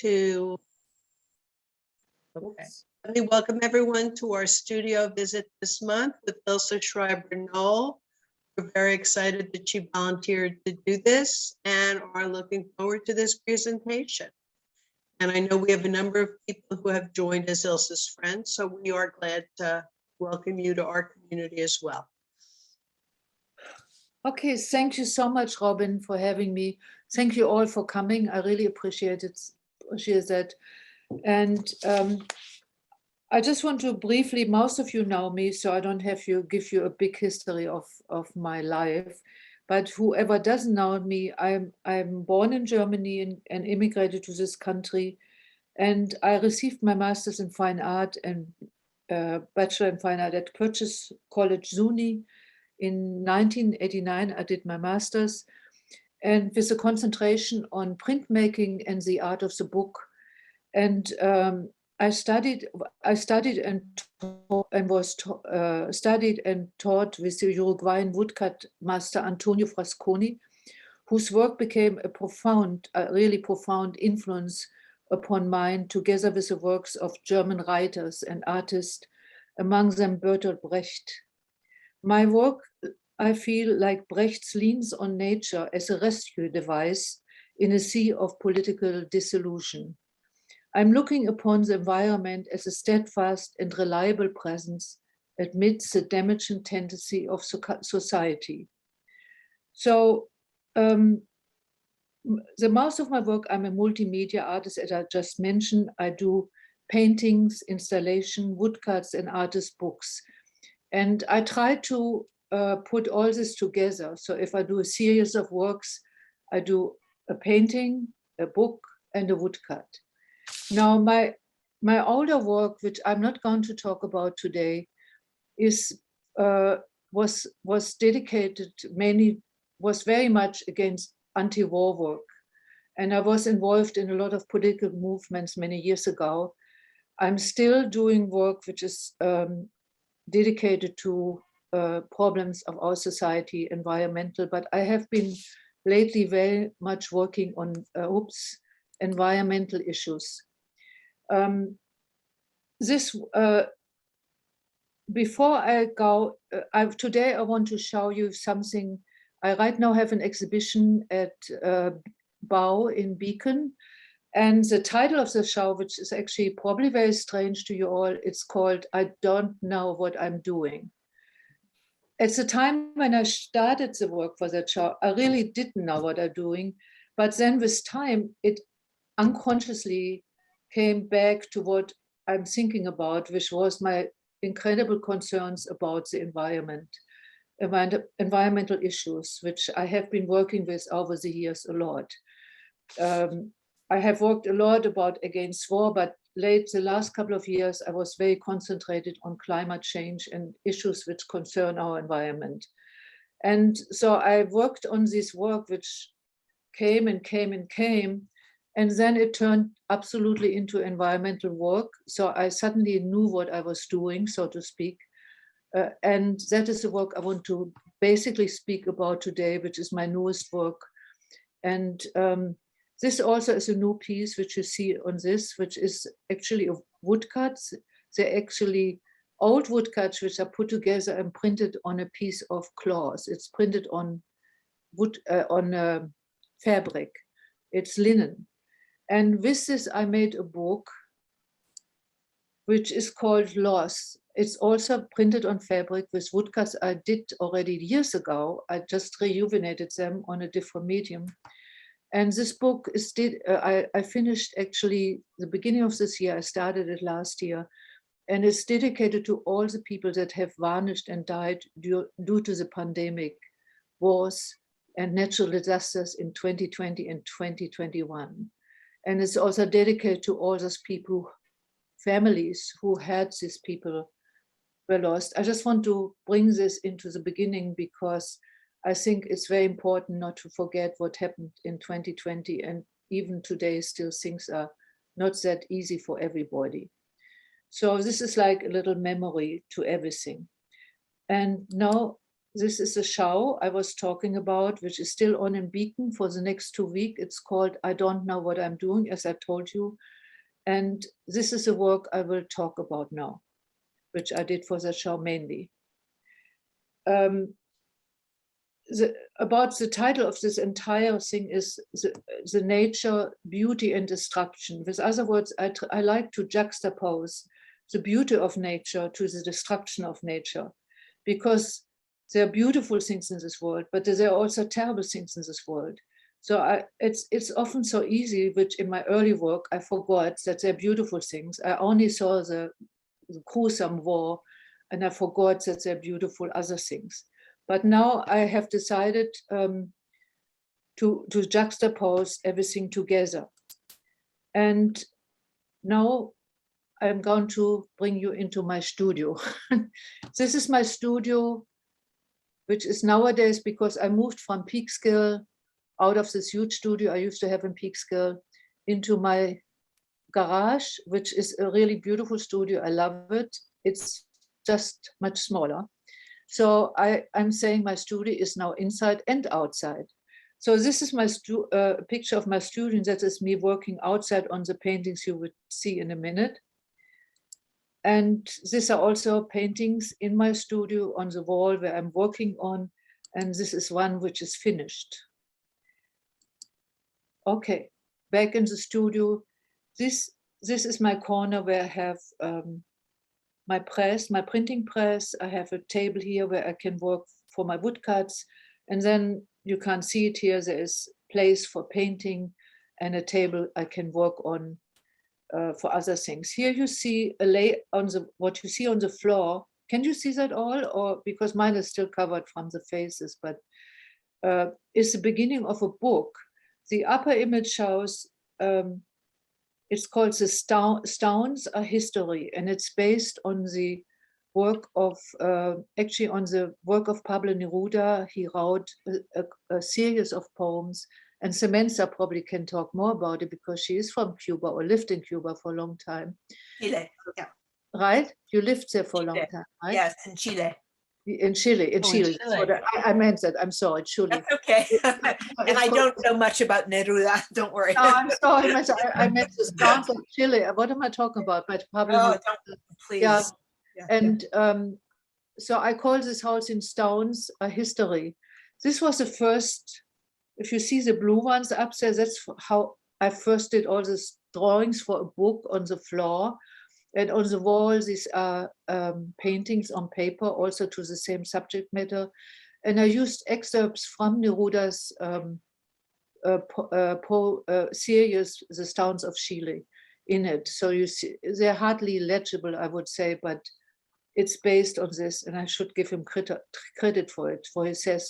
to let me welcome everyone to our studio visit this month with Ilse Schreiber-Noll. We're very excited that she volunteered to do this and are looking forward to this presentation. And I know we have a number of people who have joined as Ilse's friends, so we are glad to welcome you to our community as well. Okay, thank you so much, Robin, for having me. Thank you all for coming. I really appreciate that. And I just want to briefly, most of you know me, so I don't have to give you a big history of my life. But whoever doesn't know me, I'm born in Germany and immigrated to this country. And I received my master's in fine art and bachelor in fine art at Purchase College, SUNY. In 1989, I did my master's, and with a concentration on printmaking and the art of the book. And I studied and taught with the Uruguayan woodcut master Antonio Frasconi, whose work became a really profound influence upon mine, together with the works of German writers and artists, among them Bertolt Brecht. My work, I feel like Brecht's, leans on nature as a rescue device in a sea of political disillusion. I'm looking upon the environment as a steadfast and reliable presence amidst the damaging tendency of society. So the most of my work, I'm a multimedia artist, as I just mentioned. I do paintings, installation, woodcuts, and artist books. And I try to put all this together. So if I do a series of works, I do a painting, a book, and a woodcut. Now, my older work, which I'm not going to talk about today, was dedicated was very much against anti-war work. And I was involved in a lot of political movements many years ago. I'm still doing work which is dedicated to problems of our society, environmental, but I have been lately very much working on environmental issues. Before I go, today I want to show you something. I right now have an exhibition at Bau in Beacon, and the title of the show, which is actually probably very strange to you all, it's called I Don't Know What I'm Doing. At the time when I started the work for that show, I really didn't know what I'm doing. But then with time, it unconsciously came back to what I'm thinking about, which was my incredible concerns about the environment, environmental issues, which I have been working with over the years a lot. I have worked a lot against war, but the last couple of years, I was very concentrated on climate change and issues which concern our environment. And so I worked on this work, which came and came and came, and then it turned absolutely into environmental work. So I suddenly knew what I was doing, so to speak. And that is the work I want to basically speak about today, which is my newest work. And this also is a new piece, which you see on this, which is actually of woodcuts. They're actually old woodcuts, which are put together and printed on a piece of cloth. It's printed on wood, on fabric. It's linen. And with this, I made a book, which is called Loss. It's also printed on fabric with woodcuts I did already years ago. I just rejuvenated them on a different medium. And this book is I finished actually the beginning of this year. I started it last year, and it's dedicated to all the people that have vanished and died due to the pandemic, wars, and natural disasters in 2020 and 2021. And it's also dedicated to all those people, families who had these people were lost. I just want to bring this into the beginning because I think it's very important not to forget what happened in 2020, and even today still things are not that easy for everybody. So this is like a little memory to everything. And now this is a show I was talking about, which is still on in Beacon for the next 2 weeks. It's called I Don't Know What I'm Doing, as I told you. And this is a work I will talk about now, which I did for the show mainly. About the title of this entire thing is the nature, beauty, and destruction. With other words, I like to juxtapose the beauty of nature to the destruction of nature, because there are beautiful things in this world, but there are also terrible things in this world. So it's often so easy, which in my early work, I forgot that there are beautiful things. I only saw the gruesome war, and I forgot that there are beautiful other things. But now I have decided to juxtapose everything together. And now I'm going to bring you into my studio. This is my studio, which is nowadays, because I moved from Peekskill out of this huge studio I used to have in Peekskill into my garage, which is a really beautiful studio. I love it. It's just much smaller. So I'm saying my studio is now inside and outside. So this is my picture of my studio. That is me working outside on the paintings you would see in a minute. And these are also paintings in my studio on the wall where I'm working on. And this is one which is finished. Okay, back in the studio. This is my corner where I have my press, my printing press. I have a table here where I can work for my woodcuts. And then you can't see it here. There is place for painting and a table I can work on for other things. Here you see what you see on the floor. Can you see that all? Or because mine is still covered from the faces, but it's the beginning of a book. The upper image shows it's called the Stones Are History, and it's based on the work of, actually on the work of Pablo Neruda. He wrote a series of poems, and Samantha probably can talk more about it because she is from Cuba or lived in Cuba for a long time. Chile, yeah. Right? You lived there for a long time, right? Yes, in Chile. In Chile, in Chile. So I meant that. I'm sorry, Chile. That's okay. And I don't know much about Neruda. Don't worry. No, I'm sorry. I meant the Stones of Chile. What am I talking about? Oh, don't, please. Yeah. Yeah. And so I call this house in Stones a history. This was the first, if you see the blue ones up there, that's how I first did all these drawings for a book on the floor. And on the wall, these are paintings on paper, also to the same subject matter. And I used excerpts from Neruda's series, The Stones of Chile, in it. So you see, they're hardly legible, I would say, but it's based on this, and I should give him credit for it. For he says,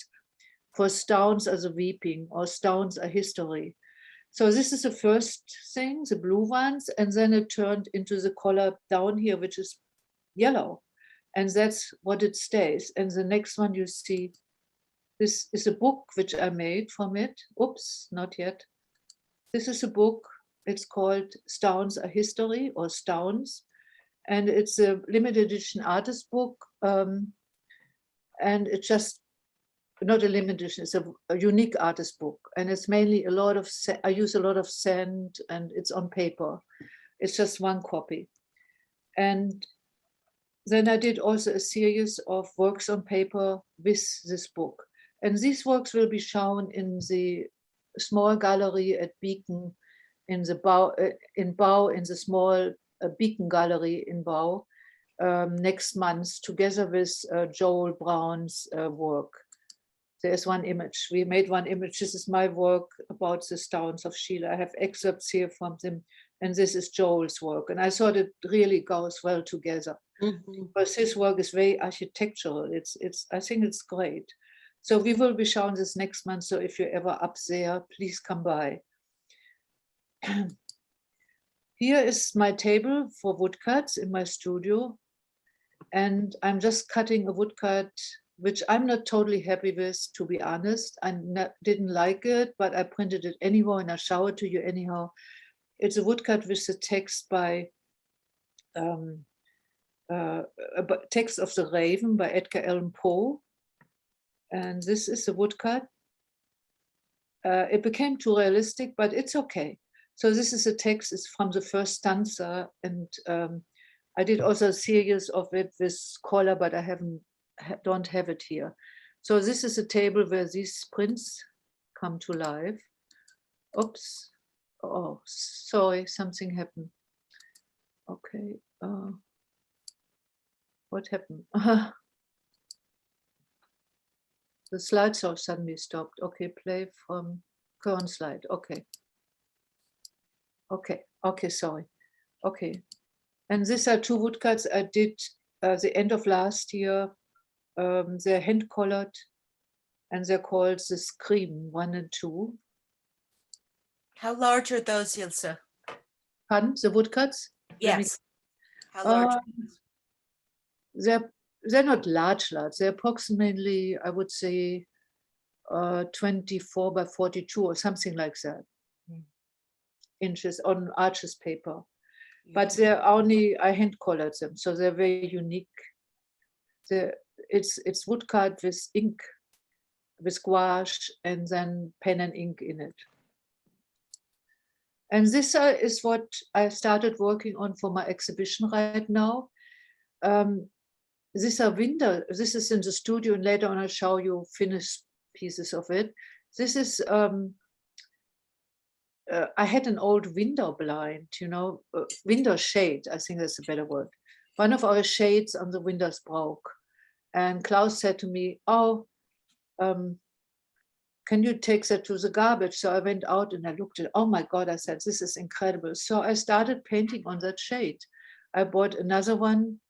for stones are the weeping, or stones are history. So this is the first thing, the blue ones, and then it turned into the color down here, which is yellow. And that's what it stays. And the next one you see, this is a book which I made from it. Oops, not yet. This is a book. It's called Stones Are History, or Stones. And it's a limited edition artist book. And it's just not a limited edition, it's a unique artist book. And it's mainly I use a lot of sand, and it's on paper. It's just one copy. And then I did also a series of works on paper with this book. And these works will be shown in the small gallery at Beacon, in Bau, in the small Beacon gallery in Bau next month, together with Joel Brown's work. There's one image. We made one image. This is my work about the Stones of Chile. I have excerpts here from them, and this is Joel's work. And I thought it really goes well together. Mm-hmm. Because his work is very architectural. I think it's great. So we will be showing this next month. So if you're ever up there, please come by. Here is my table for woodcuts in my studio. And I'm just cutting a woodcut, which I'm not totally happy with, to be honest. I didn't like it, but I printed it anyhow, and I show it to you anyhow. It's a woodcut with the text by Text of the Raven by Edgar Allan Poe. And this is the woodcut. It became too realistic, but it's okay. So this is a text, it's from the first stanza, and I did also a series of it with color, but I don't have it here. So this is a table where these prints come to life. Oops. Oh, sorry, something happened. Okay. What happened? The slideshow suddenly stopped. Okay, play from current slide. Okay. Okay, sorry. Okay. And these are two woodcuts I did the end of last year. They're hand colored and they're called the Scream 1 and 2. How large are those, Ilse? Pardon, the woodcuts? Yes. How large? They're not large. They're approximately, I would say, 24 by 42 or something like that. Inches on arches paper. But they're only, I hand colored them, so they're very unique. It's woodcut with ink, with gouache, and then pen and ink in it. And this is what I started working on for my exhibition right now. This is in the studio, and later on I'll show you finished pieces of it. This is, I had an old window blind, window shade, I think that's a better word. One of our shades on the windows broke. And Klaus said to me, oh, can you take that to the garbage? So I went out and I looked at it. Oh my God, I said, this is incredible. So I started painting on that shade. I bought another one.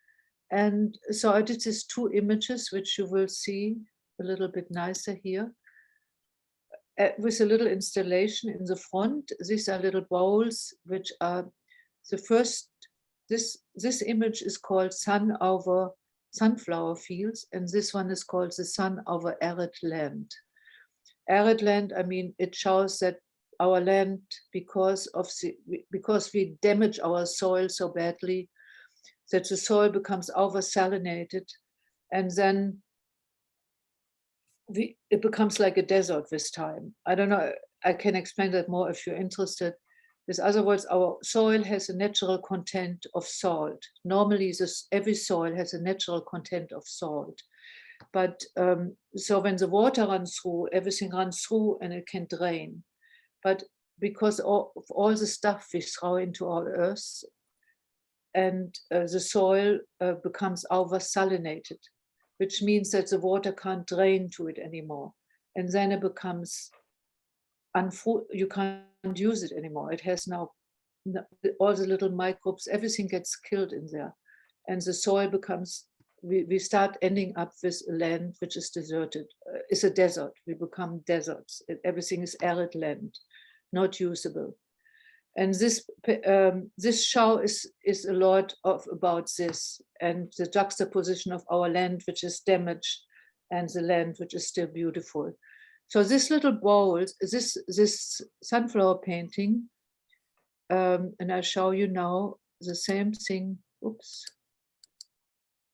And so I did these two images, which you will see a little bit nicer here. With a little installation in the front. These are little bowls, which are the first, this image is called Sun Over Sunflower Fields, and this one is called the Sun Over Arid Land. Arid land, I mean, it shows that our land, because we damage our soil so badly, that the soil becomes over-salinated, and then it becomes like a desert with time. I don't know, I can explain that more if you're interested. In other words, our soil has a natural content of salt. Normally, every soil has a natural content of salt. But so when the water runs through, everything runs through and it can drain. But because of all the stuff we throw into our earth, and the soil becomes over-salinated, which means that the water can't drain to it anymore. And then it becomes you can't use it anymore. It has now all the little microbes, everything gets killed in there. And the soil becomes, we start ending up with a land which is deserted. It's a desert. We become deserts. Everything is arid land, not usable. And this show is a lot about this, and the juxtaposition of our land, which is damaged, and the land which is still beautiful. So this little bowl, this sunflower painting, and I'll show you now the same thing. Oops.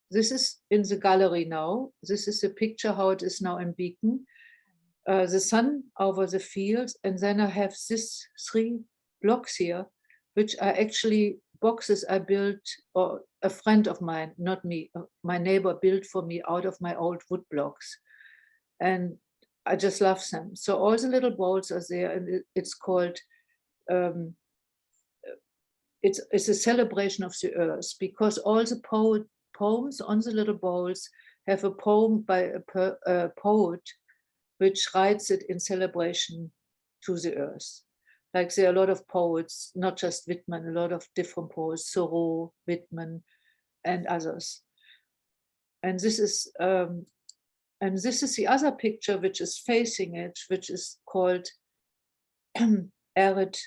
This is in the gallery now. This is the picture how it is now in Beacon. The sun over the fields, and then I have this 3 blocks here, which are actually boxes I built, or a friend of mine, not me, my neighbor built for me out of my old wood blocks. And I just love them. So all the little bowls are there, and it's called, it's a celebration of the earth, because all the poems on the little bowls have a poem by a poet which writes it in celebration to the earth. Like there are a lot of poets, not just Whitman, a lot of different poets, Thoreau, Whitman, and others. And this is the other picture which is facing it, which is called arid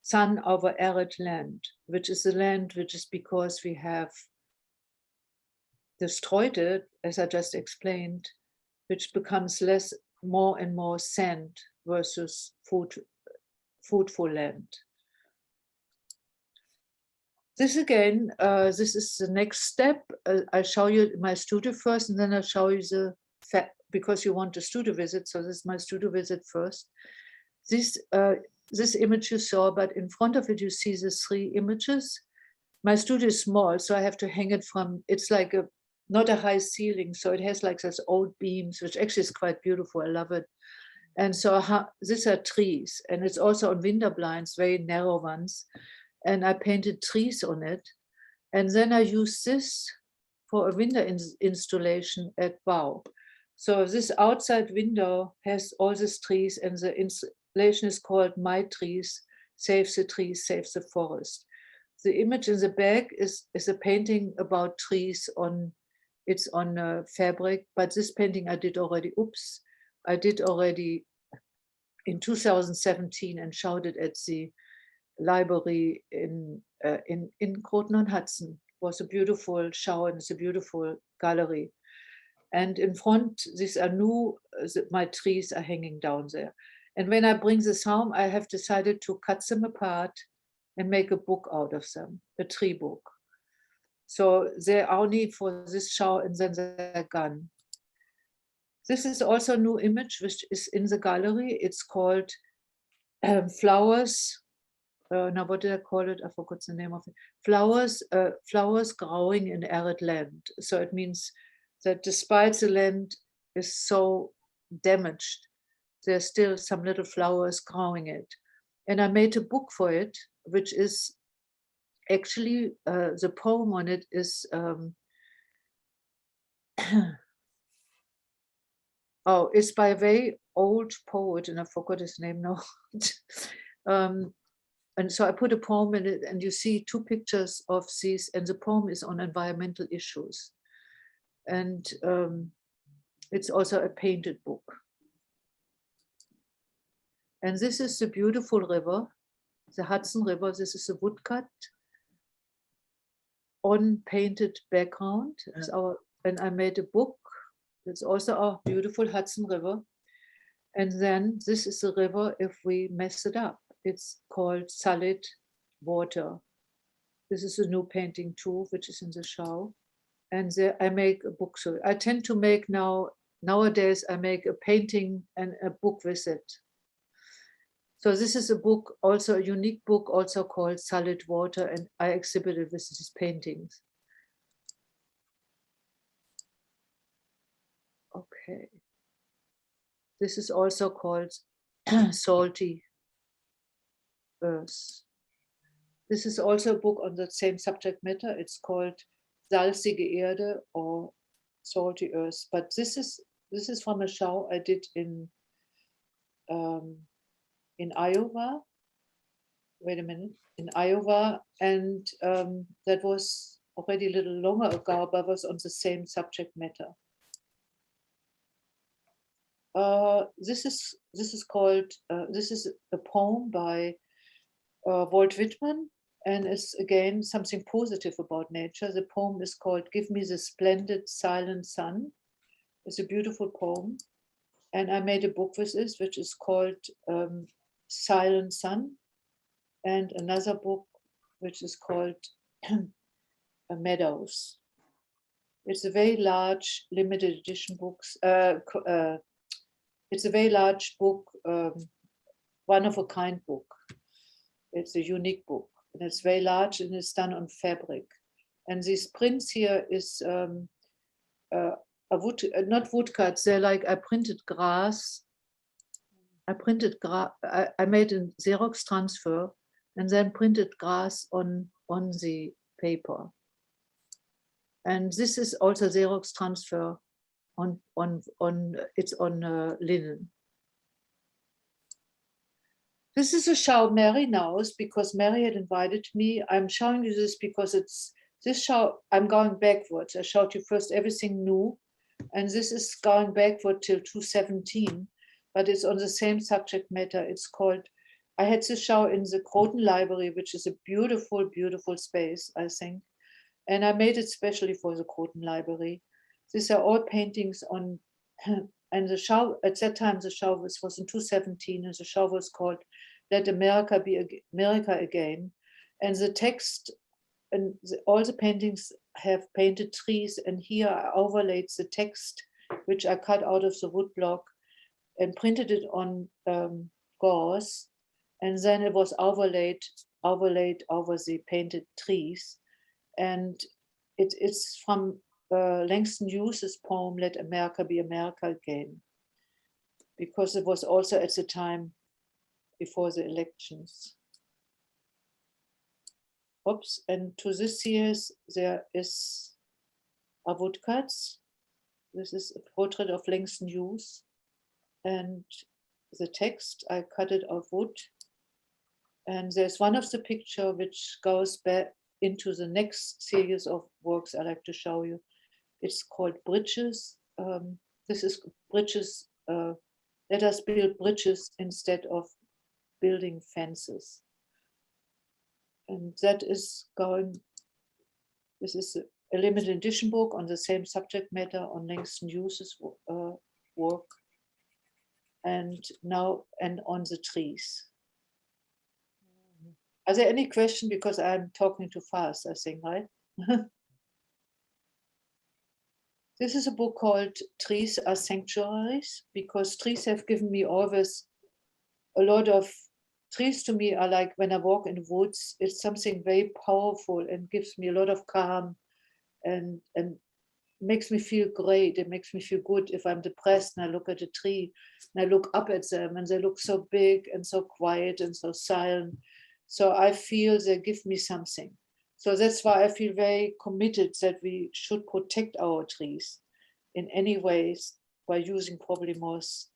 sun over arid land, which is the land which is because we have destroyed it, as I just explained, which becomes more and more sand versus fruitful land. This again, this is the next step. I'll show you my studio first, and then I'll show you the because you want a studio visit. So this is my studio visit first. This image you saw, but in front of it, you see the 3 images. My studio is small, so I have to hang it from, it's like not a high ceiling. So it has like those old beams, which actually is quite beautiful. I love it. And so these are trees, and it's also on window blinds, very narrow ones. And I painted trees on it. And then I used this for a window installation at Bau. So this outside window has all these trees, and the installation is called My Trees, Save the Trees, Save the Forest. The image in the back is a painting about trees it's on fabric, but this painting I did already in 2017 and showed it at the library in Croton-on-Hudson. It was a beautiful show, and it's a beautiful gallery. And in front, these are my trees are hanging down there. And when I bring this home, I have decided to cut them apart and make a book out of them, a tree book. So they're only for this show, and then they're gone. This is also a new image, which is in the gallery. It's called Flowers. Now, what did I call it? I forgot the name of it. Flowers growing in arid land. So it means that despite the land is so damaged, there's still some little flowers growing it. And I made a book for it, which is actually, the poem on it is, it's by a very old poet, and I forgot his name now. And so I put a poem in it, and you see 2 pictures of these, and the poem is on environmental issues. And it's also a painted book. And this is the beautiful river, the Hudson River. This is a woodcut on painted background. And I made a book. It's also our beautiful Hudson River. And then this is the river if we mess it up. It's called Solid Water. This is a new painting too, which is in the show. And there I make a book. So I tend to make nowadays, I make a painting and a book with it. So this is a book, also a unique book, also called Solid Water, and I exhibited with these paintings. Okay. This is also called Salty Earth. This is also a book on the same subject matter. It's called Salzige Erde or Salty Earth. But this is from a show I did in Iowa. Wait a minute, in Iowa, and that was already a little longer ago, but was on the same subject matter. This is called. This is a poem by Walt Whitman, and it's again something positive about nature. The poem is called "Give Me the Splendid Silent Sun." It's a beautiful poem, and I made a book with this, which is called Silent Sun, and another book which is called Meadows. It's a very large limited edition books. It's a very large book, one of a kind book. It's a unique book, and it's very large, and it's done on fabric. And these prints here is not woodcuts. They're like I printed grass. I made a Xerox transfer and then printed grass on the paper. And this is also Xerox transfer it's on linen. This is a show Mary knows because Mary had invited me. I'm showing you this because it's this show. I'm going backwards. I showed you first everything new, and this is going backward till 2017, but it's on the same subject matter. It's called, I had this show in the Croton Library, which is a beautiful, beautiful space, I think. And I made it specially for the Croton Library. These are all paintings on, and the show, at that time, the show was in 2017, and the show was called Let America Be America Again. And the text, all the paintings have painted trees, and here I overlaid the text which I cut out of the wood block and printed it on gauze. And then it was overlaid over the painted trees. And it's from Langston Hughes' poem, Let America Be America Again, because it was also at the time before the elections. Oops, and to this year's, there is a woodcuts. This is a portrait of Langston Hughes. And the text, I cut it of wood. And there's one of the picture which goes back into the next series of works I like to show you. It's called Bridges. This is bridges. Let us build bridges instead of building fences. And that is going, this is a limited edition book on the same subject matter on Langston Hughes' work. And now, and on the trees. Are there any questions? Because I'm talking too fast, I think, right? This is a book called Trees Are Sanctuaries, because trees have given me always a lot of, trees to me are like when I walk in the woods, it's something very powerful and gives me a lot of calm and makes me feel great. It makes me feel good if I'm depressed and I look at a tree and I look up at them and they look so big and so quiet and so silent. So I feel they give me something. So that's why I feel very committed that we should protect our trees in any ways by using probably moss.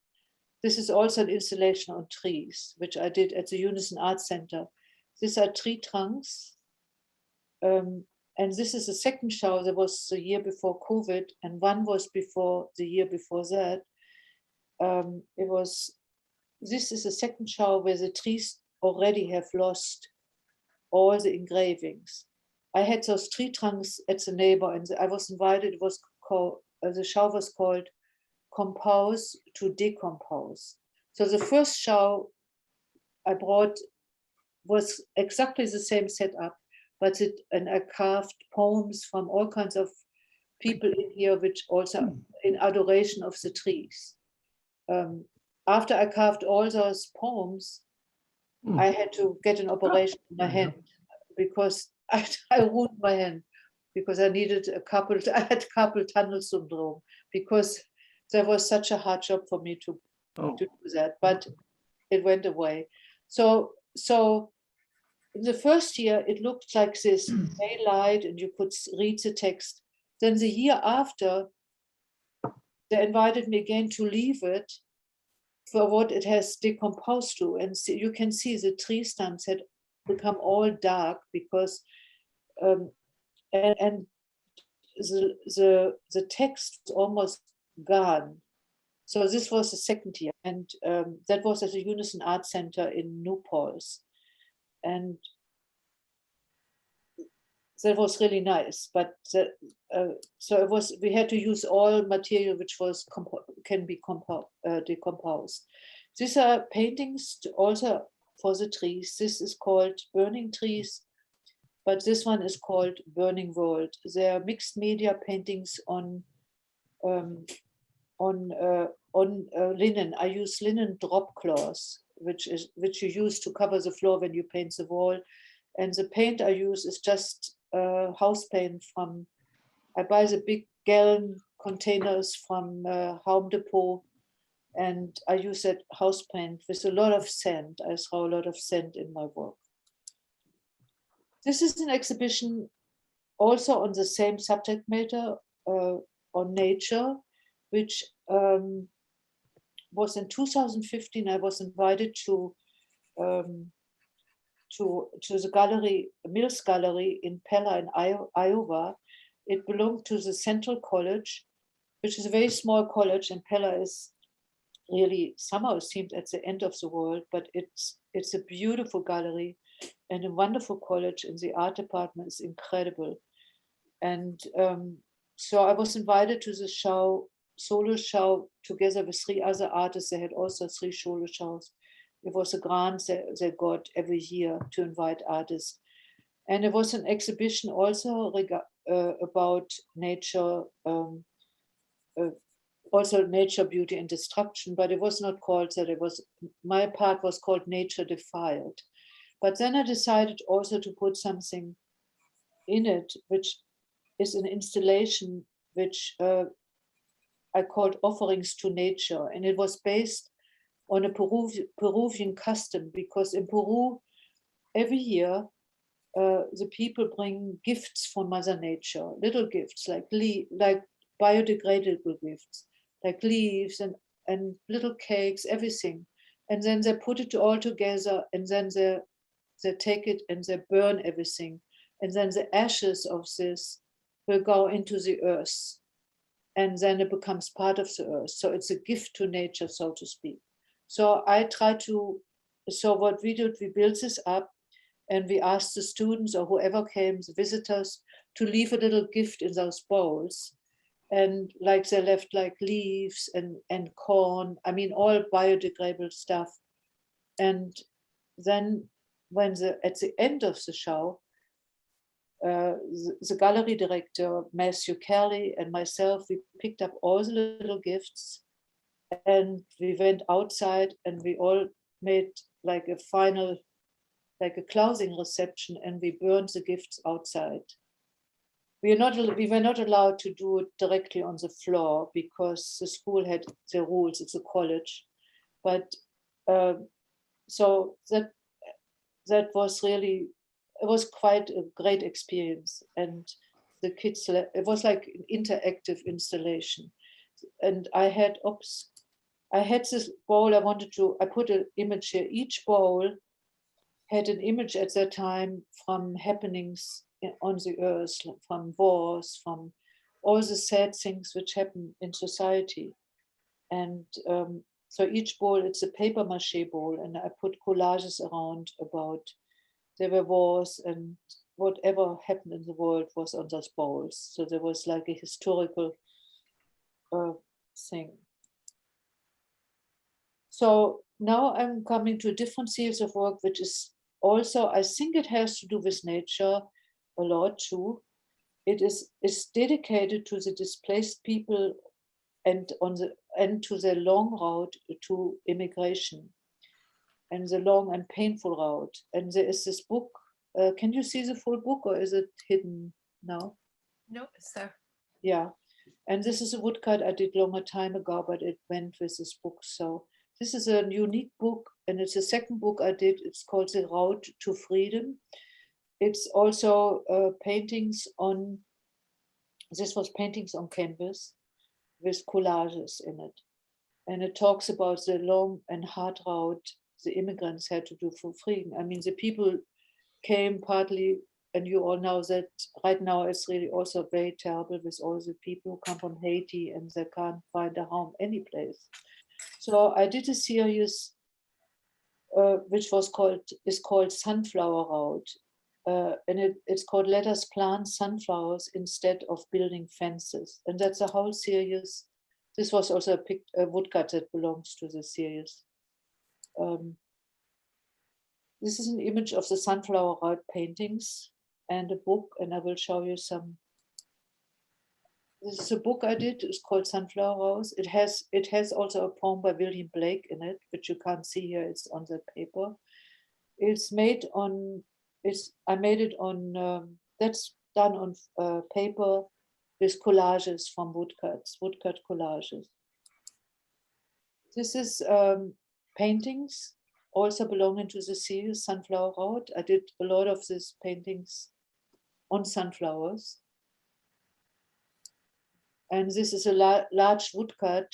This is also an installation on trees, which I did at the Unison Art Center. These are tree trunks. And this is the second show. That was the year before COVID, and one was before the year before that. This is the second show where the trees already have lost all the engravings. I had those tree trunks at the neighbor, and I was invited. It was called, the show was called Compose to Decompose. So the first show I brought was exactly the same setup, but I carved poems from all kinds of people in here, which also in adoration of the trees. After I carved all those poems, I had to get an operation in my hand because I ruined my hand because I needed I had carpal tunnel syndrome because there was such a hard job for me to do that, but it went away. So in the first year, it looked like this daylight and you could read the text. Then the year after, they invited me again to leave it for what it has decomposed to. And you can see the tree stumps had become all dark because, and the text was almost gone. So this was the second year. And that was at the Unison Art Center in New Paltz. And that was really nice, but so it was. We had to use all material which was can be decomposed. These are paintings also for the trees. This is called Burning Trees, but this one is called Burning World. They are mixed media paintings on linen. I use linen drop cloths, which you use to cover the floor when you paint the wall. And the paint I use is just house paint from, I buy the big gallon containers from Home Depot, and I use that house paint with a lot of sand. I throw a lot of sand in my work. This is an exhibition also on the same subject matter, on nature, which was in 2015. I was invited to the gallery, Mills Gallery in Pella in Iowa. It belonged to the Central College, which is a very small college, and Pella is really somehow seemed at the end of the world, but it's a beautiful gallery and a wonderful college, and the art department is incredible. And so I was invited to the show, solo show, together with 3 other artists. They had also 3 solo shows. It was a grant they got every year to invite artists. And it was an exhibition also about nature, also nature, beauty, and destruction, but it was not called that. It was, my part was called Nature Defiled. But then I decided also to put something in it, which is an installation which I called Offerings to Nature. And it was based on a Peruvian custom, because in Peru, every year, the people bring gifts from Mother Nature, little gifts like biodegradable gifts, like leaves and little cakes, everything. And then they put it all together, and then they take it and they burn everything. And then the ashes of this will go into the earth. And then it becomes part of the earth. So it's a gift to nature, so to speak. So what we did, we built this up, and we asked the students or whoever came, the visitors, to leave a little gift in those bowls. And like they left like leaves and corn, I mean, all biodegradable stuff. And then at the end of the show, the gallery director, Matthew Kelly, and myself, we picked up all the little gifts, and we went outside, and we all made like a final, like a closing reception, and we burned the gifts outside. We were not allowed to do it directly on the floor because the school had the rules. It's a college, but so that was really, it was quite a great experience. And the kids, it was like an interactive installation. And I had this bowl. I put an image here. Each bowl had an image at that time from happenings on the earth, from wars, from all the sad things which happen in society. And so each bowl, it's a paper mache bowl, and I put collages around about there were wars, and whatever happened in the world was on those bowls. So there was like a historical thing. So now I'm coming to a different series of work, which is also, I think it has to do with nature a lot too. It's dedicated to the displaced people and to the long route to immigration, and the long and painful route. And there is this book. Can you see the full book, or is it hidden now? No, it's there. Yeah. And this is a woodcut I did longer time ago, but it went with this book. So this is a unique book, and it's the second book I did. It's called The Route to Freedom. It's also paintings on canvas with collages in it. And it talks about the long and hard route the immigrants had to do for freedom. I mean, the people came partly, and you all know that right now it's really also very terrible with all the people who come from Haiti and they can't find a home any place. So I did a series which is called Sunflower Route. And it's called Let Us Plant Sunflowers Instead of Building Fences. And that's a whole series. This was also a woodcut that belongs to the series. This is an image of the Sunflower Route paintings and a book, and I will show you some. This is a book I did. It's called Sunflower Rose. It has also a poem by William Blake in it, which you can't see here. It's on the paper. It's made on. I made it on. That's done on paper with collages from woodcut collages. This is paintings also belonging to the series Sunflower Road. I did a lot of these paintings on sunflowers. And this is a large woodcut,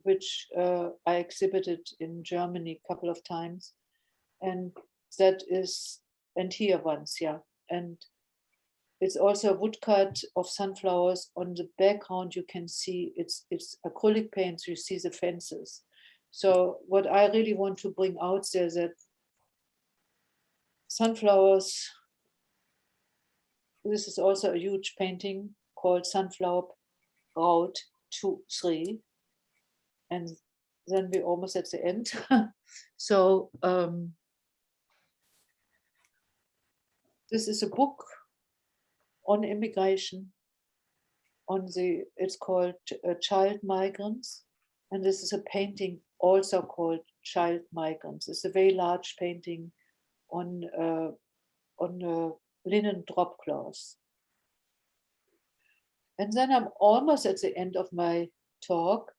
which I exhibited in Germany a couple of times. And that is, and here once, yeah. And it's also a woodcut of sunflowers. On the background, you can see it's acrylic paints, you see the fences. So what I really want to bring out there is that sunflowers, this is also a huge painting called Sunflower Route 2-3. And then we're almost at the end. So this is a book on immigration, it's called Child Migrants. And this is a painting also called Child Migrants. It's a very large painting on linen drop cloth. And then I'm almost at the end of my talk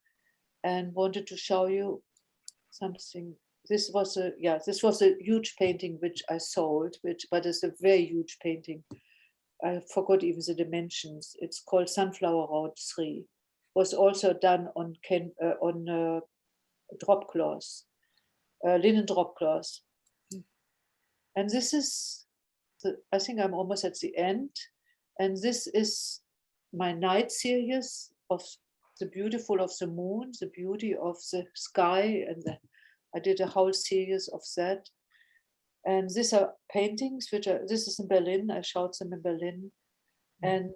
and wanted to show you something. This was a huge painting which I sold, but it's a very huge painting. I forgot even the dimensions. It's called Sunflower Road 3. Was also done on drop cloth, linen drop cloth. And this is, I think I'm almost at the end. And this is my night series of the beautiful of the moon, the beauty of the sky. And I did a whole series of that. And these are paintings, this is in Berlin. I showed them in Berlin. And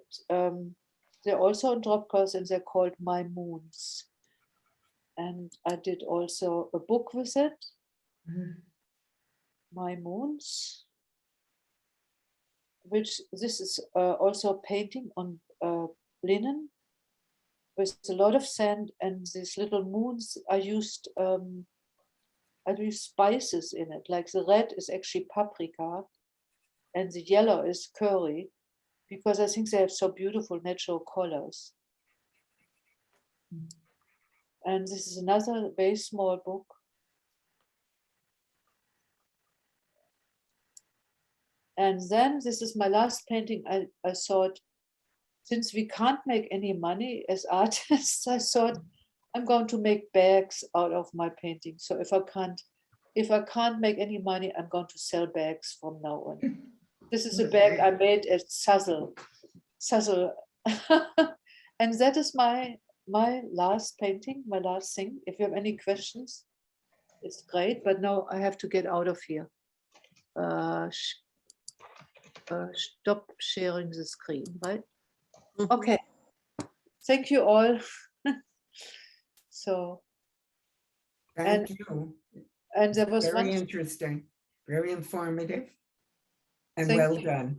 they're also on drop cloth and they're called My Moons. And I did also a book with it, My Moons, which this is also a painting on linen with a lot of sand, and these little moons I used spices in it. Like the red is actually paprika and the yellow is curry, because I think they have so beautiful natural colors. And this is another very small book. And then this is my last painting. I thought, since we can't make any money as artists, I thought I'm going to make bags out of my painting. So if I can't make any money, I'm going to sell bags from now on. This is a bag I made at Sazzle. And that is my last painting, my last thing. If you have any questions, it's great. But now I have to get out of here. Stop sharing the screen, right? Okay. Thank you all. So. Thank you. And there was Very one. interesting, very informative, and Thank well you. done.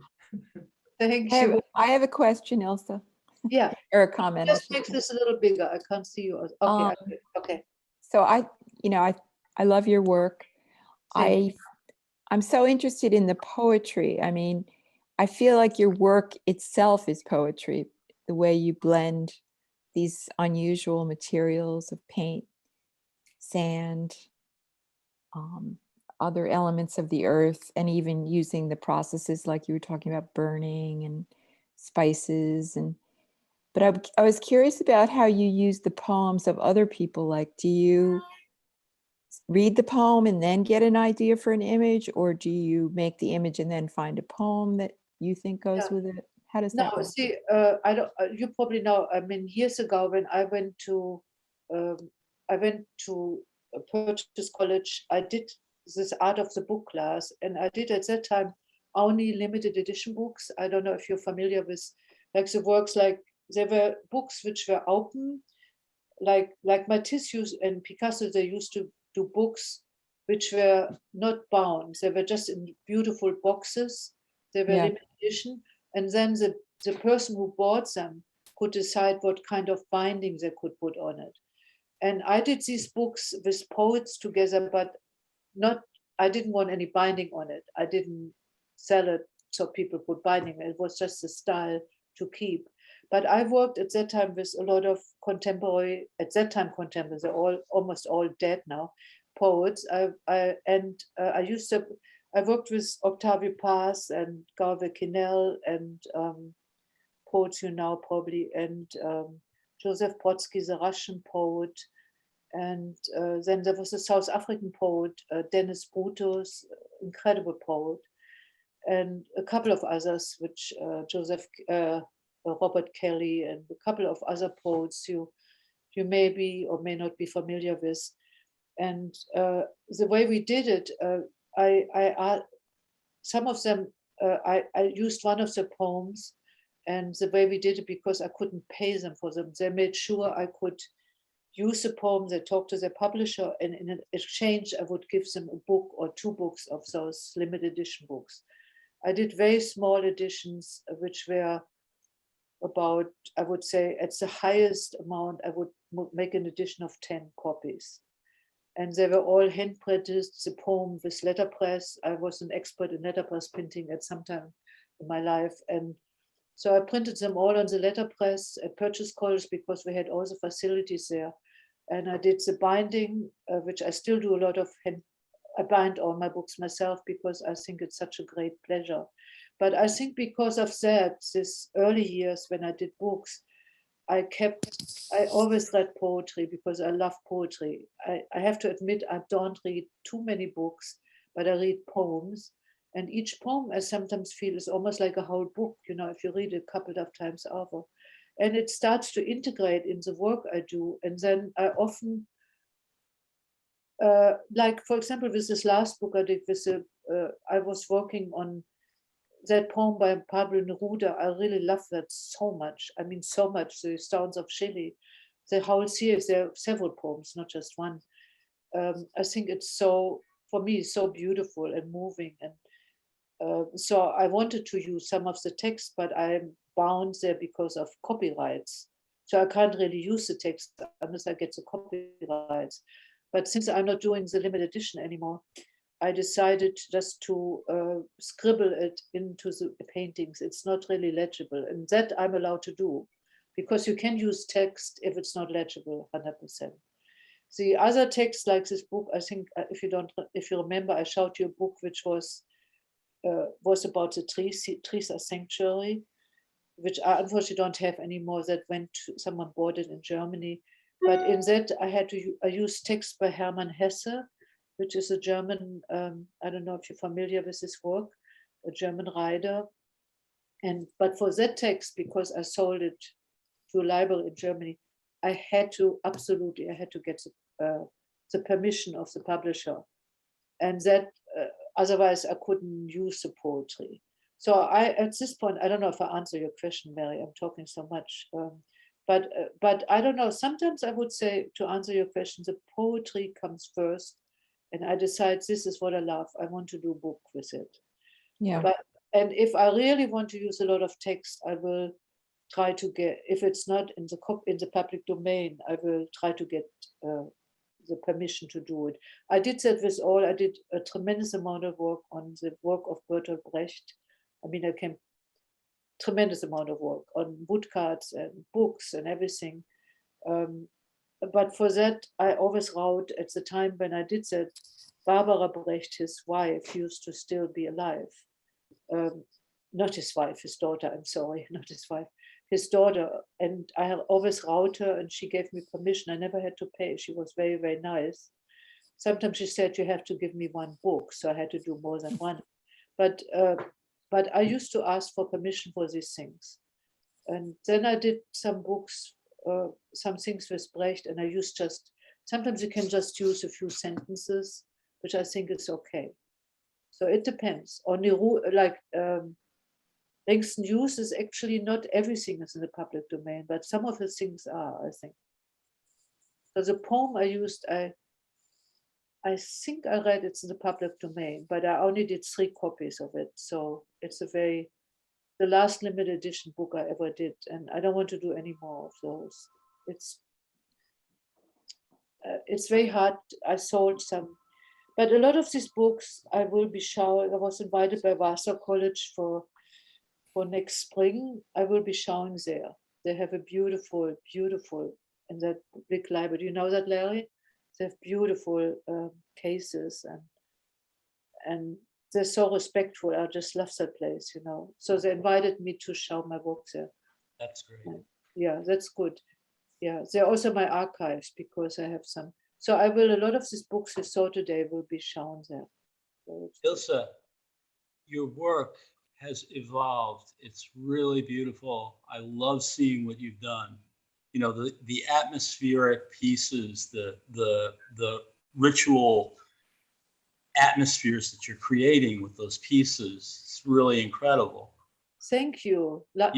Thank you. I have a question, Ilse, Yeah. or a comment. I Just should make say. this a little bigger. I can't see you. Okay. Okay. So I love your work. Thank I'm so interested in the poetry. I mean, I feel like your work itself is poetry, the way you blend these unusual materials of paint, sand, other elements of the earth, and even using the processes like you were talking about, burning and spices. But I was curious about how you use the poems of other people. Like, do you read the poem and then get an idea for an image, or do you make the image and then find a poem that you think goes with it? How does that No, go? see, I don't. You probably know. I mean, years ago when I went to a Purchase College, I did this art of the book class, and I did at that time only limited edition books. I don't know if you're familiar with like the works. Like there were books which were open, like Matisse and Picasso. They used to do books which were not bound. They were just in beautiful boxes. They were limited edition. And then the person who bought them could decide what kind of binding they could put on it. And I did these books with poets together, but I didn't want any binding on it. I didn't sell it so people put binding. It was just a style to keep. But I worked at that time with a lot of contemporary, they're almost all dead now, poets. I worked with Octavio Paz and Garvey Kinell and poets you know probably, and Joseph Brodsky, the Russian poet. And then there was a South African poet, Dennis Brutus, incredible poet, and a couple of others, which Robert Kelly, and a couple of other poets you may be or may not be familiar with. And the way we did it, some of them, I used one of the poems, and the way we did it, because I couldn't pay them for them, they made sure I could use the poem, they talked to their publisher, and in exchange, I would give them a book or 2 books of those limited edition books. I did very small editions, which were about, I would say, at the highest amount, I would make an edition of 10 copies. And they were all hand printed, the poem with letterpress. I was an expert in letterpress printing at some time in my life. And so I printed them all on the letterpress at Purchase College because we had all the facilities there. And I did the binding, which I still do a lot of hand. I bind all my books myself because I think it's such a great pleasure. But I think because of that, this early years when I did books, I always read poetry because I love poetry. I have to admit, I don't read too many books, but I read poems. And each poem I sometimes feel is almost like a whole book, you know, if you read it a couple of times over. And it starts to integrate in the work I do. And then I often, like, for example, with this last book I did, I was working on that poem by Pablo Neruda. I really love that so much. I mean, so much. The Sounds of Chile, the whole series, there are several poems, not just one. I think it's so, for me, so beautiful and moving. And so I wanted to use some of the text, but I'm bound there because of copyrights. So I can't really use the text unless I get the copyrights. But since I'm not doing the limited edition anymore, I decided just to scribble it into the paintings. It's not really legible, and that I'm allowed to do because you can use text if it's not legible 100%. The other text, like this book, I think if you remember, I showed you a book which was about the trees sanctuary, which I unfortunately don't have anymore. That someone bought it in Germany, but in that I used text by Hermann Hesse, which is a German, I don't know if you're familiar with his work, a German writer. But for that text, because I sold it to a library in Germany, I had to get the permission of the publisher. And that, otherwise I couldn't use the poetry. So at this point, I don't know if I answer your question, Mary, I'm talking so much. But I don't know, sometimes I would say, to answer your question, the poetry comes first. And I decide this is what I love. I want to do a book with it. Yeah. And if I really want to use a lot of text, I will try to get, if it's not in the public domain, I will try to get the permission to do it. I did that with I did a tremendous amount of work on the work of Bertolt Brecht. I mean, tremendous amount of work on woodcuts and books and everything. But for that, I always wrote at the time when I did that, Barbara Brecht, his wife, used to still be alive. Not his wife, his daughter, I'm sorry, not his wife, his daughter. And I always wrote her and she gave me permission. I never had to pay. She was very, very nice. Sometimes she said, you have to give me one book. So I had to do more than one. But I used to ask for permission for these things. And then I did some books, some things with Brecht, and I used sometimes you can just use a few sentences, which I think is okay. So it depends. On Langston Hughes is actually not everything is in the public domain, but some of his things are, I think. So the poem I used, I think I read it's in the public domain, but I only did 3 copies of it. So it's the last limited edition book I ever did, and I don't want to do any more of those. It's very hard. I sold some, but a lot of these books I will be showing. I was invited by Vassar College for next spring. I will be showing there. They have a beautiful, in that big library. Do you know that, Larry? They have beautiful cases and they're so respectful. I just love that place, you know. So they invited me to show my books there. That's great. Yeah, that's good. Yeah, they're also my archives because I have some. So a lot of these books you saw today will be shown there. Ilse, your work has evolved. It's really beautiful. I love seeing what you've done. You know, the atmospheric pieces, the ritual atmospheres that you're creating with those pieces. It's really incredible. Thank you. Yeah.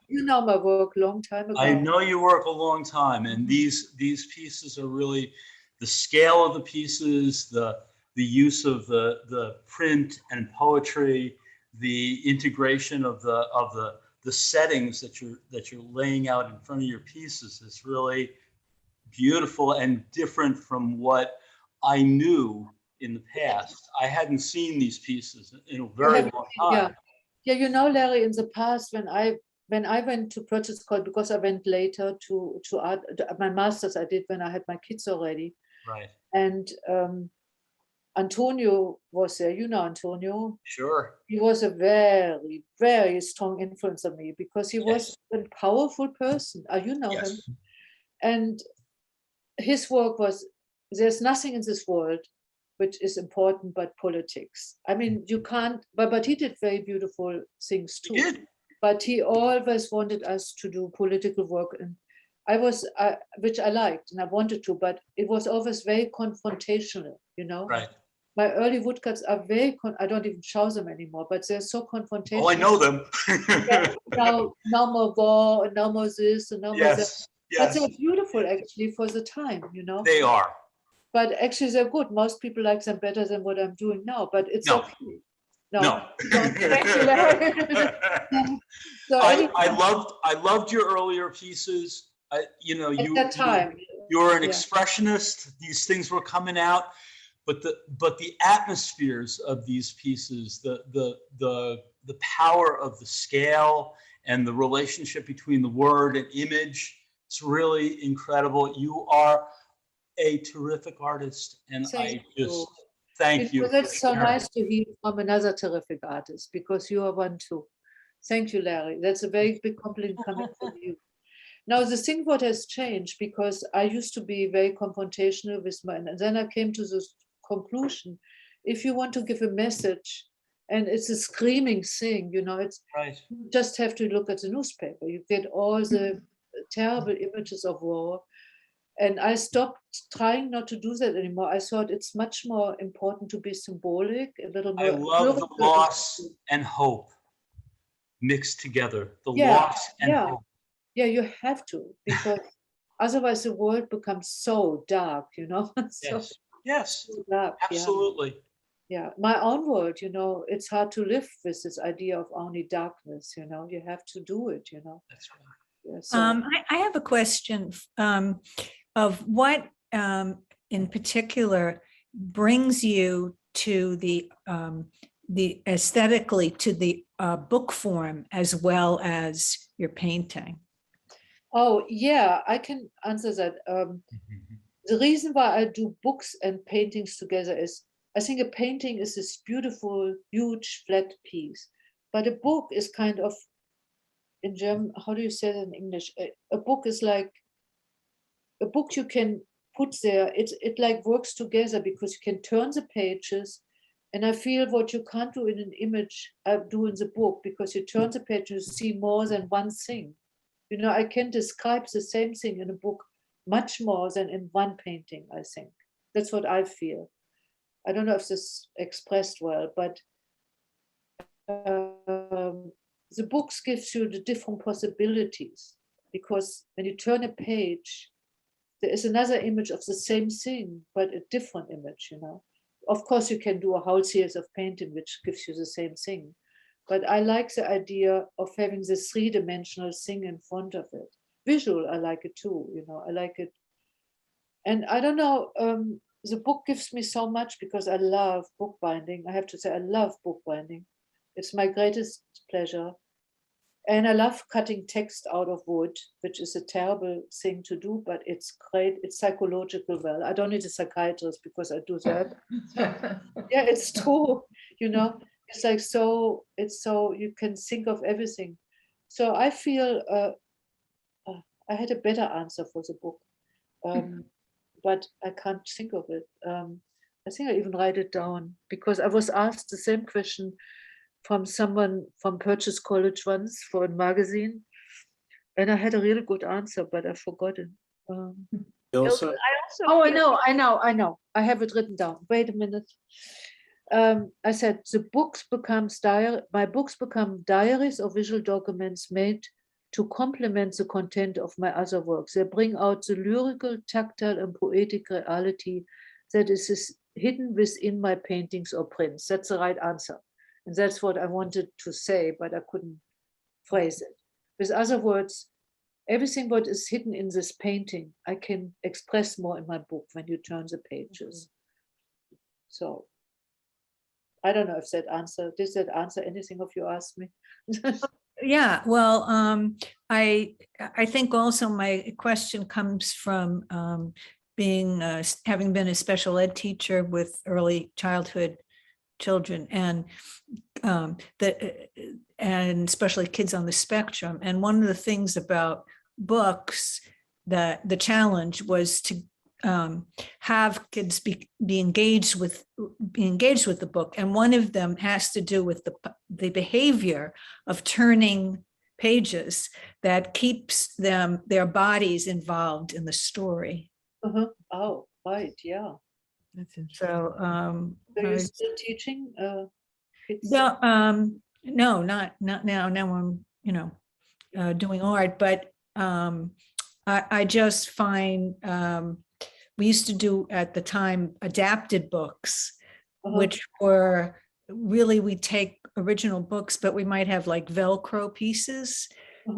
You know my work long time ago. I know you work a long time, and these pieces are really the scale of the pieces, the use of the print and poetry, the integration of the the settings that you're laying out in front of your pieces is really beautiful and different from what I knew in the past. I hadn't seen these pieces in a very long time. Yeah, you know, Larry, in the past when I went to purchase college, because I went later to art, my master's I did when I had my kids already. Right. And Antonio was there, you know Antonio. Sure. He was a very, very strong influence on me because he was a powerful person. You know him. And his work was, there's nothing in this world which is important but politics. I mean, you can't, but he did very beautiful things too. He did. But he always wanted us to do political work. And I was, which I liked and I wanted to, but it was always very confrontational, you know? Right. My early woodcuts are very, I don't even show them anymore, but they're so confrontational. Oh, I know them. now more war, and now more this, and now more that. Yes. But they're beautiful actually for the time, you know? They are. But actually they're good. Most people like them better than what I'm doing now, but it's No. okay. No. So I loved your earlier pieces. You know, at that time. You were an expressionist. These things were coming out, but the atmospheres of these pieces, the power of the scale and the relationship between the word and image, it's really incredible. You are a terrific artist, and Thank I just you. thank you. That's so nice to hear from another terrific artist, because you are one too. Thank you, Larry. That's a very big compliment coming from you. Now, the thing what has changed, because I used to be very confrontational with and then I came to this conclusion, if you want to give a message, and it's a screaming thing, you know, it's Right. you just have to look at the newspaper. You get all the terrible images of war. And I stopped trying not to do that anymore. I thought it's much more important to be symbolic, a little more. I love the loss and hope mixed together. The loss and hope. Yeah, you have to, because otherwise the world becomes so dark, you know. Yes, so dark, absolutely. Yeah, my own world, you know, it's hard to live with this idea of only darkness, you know. You have to do it, you know. That's right. Yeah, so I have a question of what in particular brings you to the aesthetically to the book form as well as your painting. Oh yeah, I can answer that. The reason why I do books and paintings together is I think a painting is this beautiful, huge, flat piece, but a book is kind of, in German, how do you say that in English? A book is like a book you can put there. It like works together because you can turn the pages, and I feel what you can't do in an image, I do in the book, because you turn the page, you see more than one thing. You know, I can describe the same thing in a book much more than in one painting, I think. That's what I feel. I don't know if this expressed well, but the books gives you the different possibilities, because when you turn a page, there is another image of the same thing, but a different image, you know. Of course, you can do a whole series of painting, which gives you the same thing. But I like the idea of having this three-dimensional thing in front of it. Visual, I like it too, you know, I like it. And I don't know, the book gives me so much because I love bookbinding. I have to say, I love bookbinding. It's my greatest pleasure. And I love cutting text out of wood, which is a terrible thing to do, but it's great. It's psychological well. I don't need a psychiatrist because I do that. Yeah, it's true. You know, it's like so, it's so, you can think of everything. So I feel I had a better answer for the book, but I can't think of it. I think I even write it down, because I was asked the same question from someone from Purchase College once for a magazine, and I had a really good answer, but I forgot it. Ilse, Oh, I know. I have it written down. Wait a minute. I said my books become diaries or visual documents made to complement the content of my other works. They bring out the lyrical, tactile, and poetic reality that is hidden within my paintings or prints. That's the right answer. And that's what I wanted to say, but I couldn't phrase it. With other words, everything what is hidden in this painting, I can express more in my book when you turn the pages. So I don't know if did that answer anything of you asked me? Yeah, well, I think also my question comes from being having been a special ed teacher with early childhood children and and especially kids on the spectrum. And one of the things about books that the challenge was to have kids be engaged with the book, and one of them has to do with the behavior of turning pages that keeps their bodies involved in the story. Oh, right, yeah. So So you're still teaching kids? no, no, not now. Now I'm doing art, but I just find we used to do at the time adapted books, which were really, we take original books, but we might have like Velcro pieces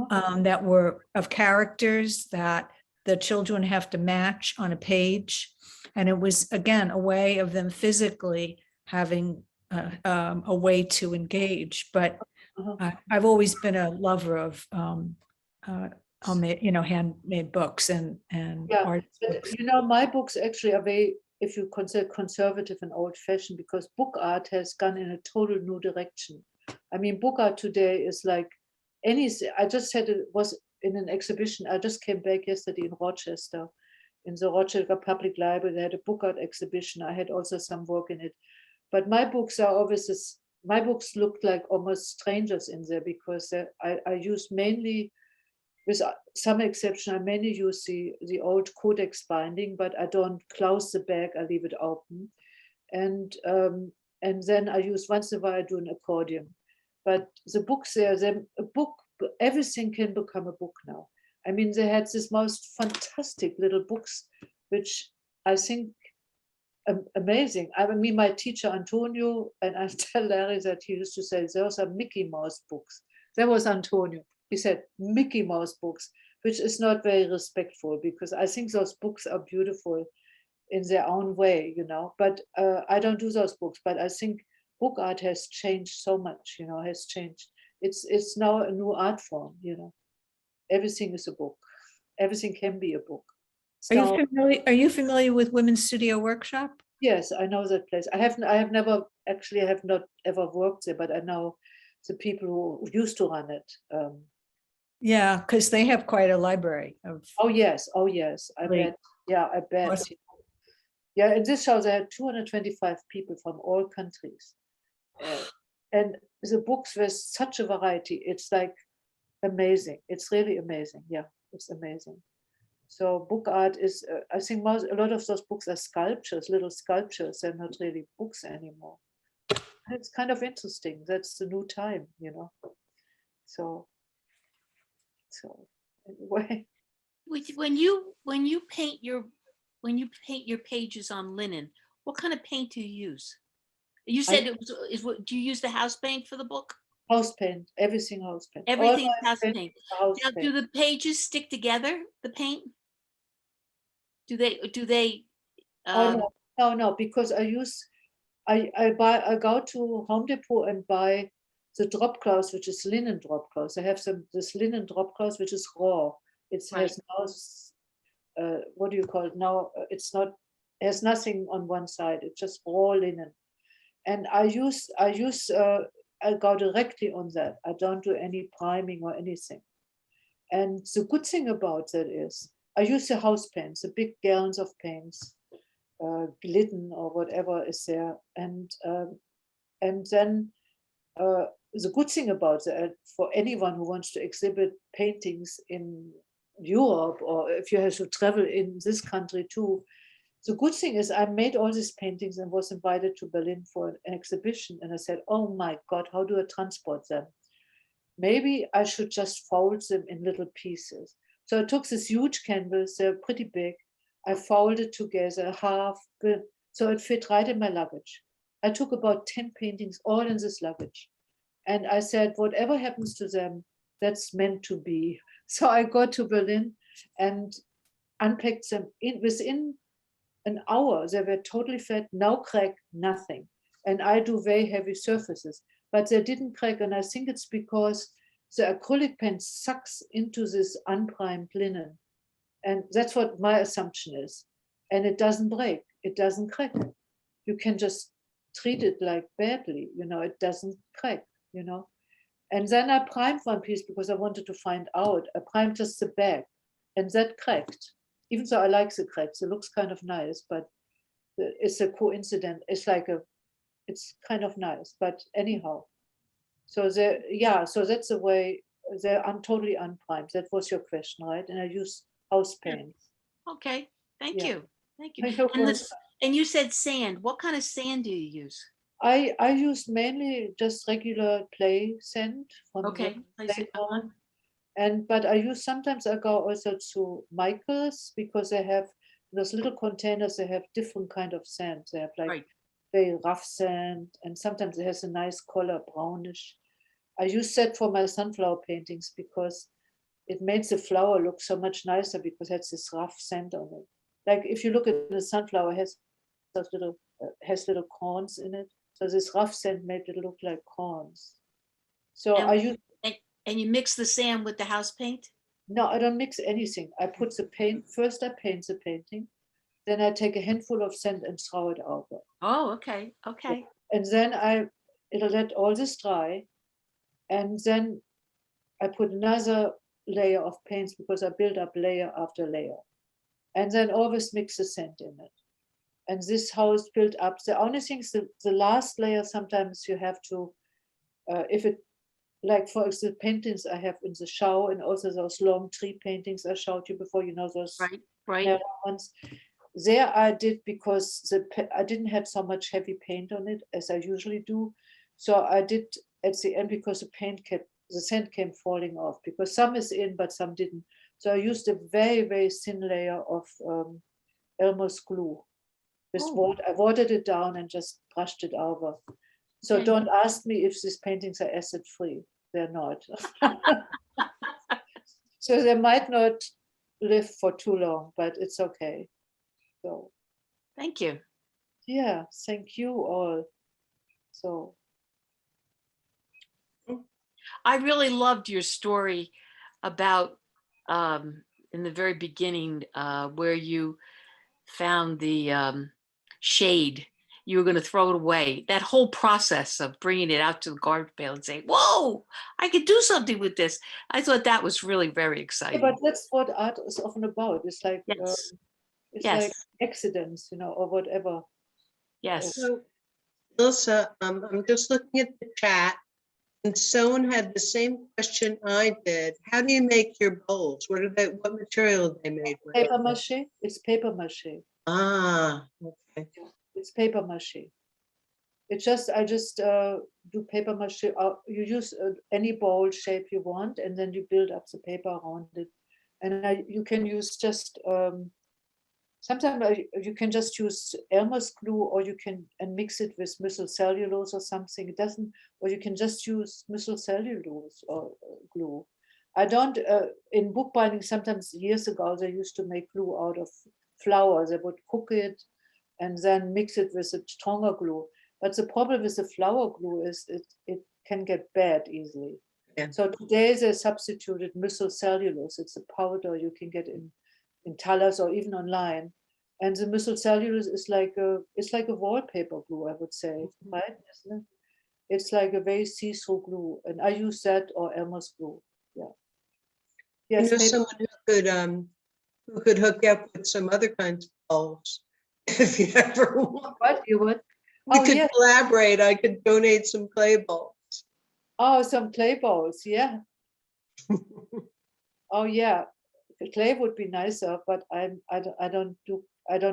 that were of characters that the children have to match on a page. And it was, again, a way of them physically having a way to engage. But I've always been a lover of handmade books and art books. But my books actually are very, if you consider conservative and old-fashioned, because book art has gone in a total new direction. I mean, book art today is like anything. I just said it was in an exhibition. I just came back yesterday in Rochester, in the Rochester Public Library. They had a book art exhibition. I had also some work in it. But my books are always, my books look like almost strangers in there, because I use mainly, with some exception, I mainly use the old codex binding, but I don't close the back, I leave it open. And then I use, once in a while, I do an accordion. But the books there, everything can become a book now. I mean, they had this most fantastic little books, which I think amazing. I mean, my teacher Antonio, and I tell Larry that he used to say, those are Mickey Mouse books. That was Antonio. He said Mickey Mouse books, which is not very respectful, because I think those books are beautiful in their own way, but I don't do those books. But I think book art has changed so much, has changed. It's now a new art form, everything is a book. Everything can be a book. Are you familiar with Women's Studio Workshop? Yes, I know that place. I have not ever worked there, but I know the people who used to run it. Yeah, because they have quite a library of. Oh yes, I bet. Yeah, I bet. Awesome. Yeah, in this show, there are 225 people from all countries. And the books were such a variety. It's like amazing. It's really amazing. Yeah, it's amazing. So book art is, I think a lot of those books are sculptures, little sculptures. They're not really books anymore. It's kind of interesting. That's the new time, So anyway. When you paint your pages on linen, what kind of paint do you use? You said do you use the house paint for the book? House paint, everything house paint. Everything house paint. House Now, paint. do the pages stick together, the paint? Do they? No, because I go to Home Depot and buy the drop cloth, which is linen drop cloth. I have this linen drop cloth, which is raw. It has now, what do you call it now? It's not, has nothing on one side. It's just raw linen. And I go directly on that. I don't do any priming or anything. And the good thing about that is I use the house paints, the big gallons of paints, Glidden or whatever is there. And then the good thing about that, for anyone who wants to exhibit paintings in Europe, or if you have to travel in this country too, the good thing is I made all these paintings and was invited to Berlin for an exhibition. And I said, oh my God, how do I transport them? Maybe I should just fold them in little pieces. So I took this huge canvas, they're pretty big. I folded together half, so it fit right in my luggage. I took about 10 paintings all in this luggage. And I said, whatever happens to them, That's meant to be. So I got to Berlin and unpacked them within an hour. They were totally flat, no crack, nothing. And I do very heavy surfaces, but they didn't crack. And I think it's because the acrylic paint sucks into this unprimed linen. And that's what my assumption is. And it doesn't break, it doesn't crack. You can just treat it like badly, it doesn't crack, And then I primed one piece because I wanted to find out. I primed just the back and that cracked. Even though I like the cracks, it looks kind of nice, but it's a coincidence. It's kind of nice, but anyhow. So so that's the way they're totally unprimed. That was your question, right? And I use house paint. Okay, thank Yeah. you. Thank you. You're And, welcome. and you said sand. What kind of sand do you use? I use mainly just regular clay sand from Okay. the I see. clay farm. But sometimes I go also to Michael's because they have those little containers. They have different kind of sand. They have like Right. very rough sand, and sometimes it has a nice color, brownish. I use that for my sunflower paintings because it makes the flower look so much nicer because it has this rough sand on it. Like if you look at the sunflower, it has those little corns in it. So this rough sand made it look like corns. So And- I use. And you mix the sand with the house paint? No, I don't mix anything. I put the paint, first I paint the painting, then I take a handful of sand and throw it over. Oh, okay. Okay. And then it'll let all this dry. And then I put another layer of paints because I build up layer after layer. And then always mix the sand in it. And this how it's built up. The only thing is the last layer, sometimes you have to, like for the paintings I have in the show and also those long tree paintings I showed you before, those Right. narrow ones. There I did because I didn't have so much heavy paint on it as I usually do. So I did at the end because the sand came falling off because some is in, but some didn't. So I used a very, very thin layer of Elmer's glue. I watered it down and just brushed it over. So Okay. don't ask me if these paintings are acid free. They're not. So they might not live for too long, but it's okay. So Thank you. yeah, thank you all. So I really loved your story about in the very beginning where you found the shade. You were going to throw it away. That whole process of bringing it out to the garbage pail and saying, "Whoa, I could do something with this." I thought that was really very yeah, exciting. but that's what art is often about. It's like Yes. it's Yes. like accidents, or whatever. Yes. So, Ilse, I'm just looking at the chat, and someone had the same question I did. How do you make your bowls? What material are they made with? Paper mache. It's paper mache. Ah, okay. It's paper mache. I just do paper mache. You use any bowl shape you want, and then you build up the paper around it. And you can use just sometimes you can just use Elmer's glue, or you can mix it with methyl cellulose or something. It doesn't, or you can just use methyl cellulose or glue. I don't. In bookbinding, sometimes years ago they used to make glue out of flour. They would cook it and then mix it with a stronger glue. But the problem with the flour glue is it can get bad easily. Yeah. So today they substituted methyl cellulose. It's a powder you can get in Talas or even online. And the methyl cellulose is like a wallpaper glue, I would say, right? Isn't it? It's like a very see-through glue, and I use that or Elmer's glue. Yeah. I Yes, know paper. someone who could hook you up with some other kinds of bowls if you ever want. What you would? We Oh, could yes. collaborate. I could donate some clay bowls. Oh, some clay bowls. Yeah. Oh, yeah. The clay would be nicer, but I don't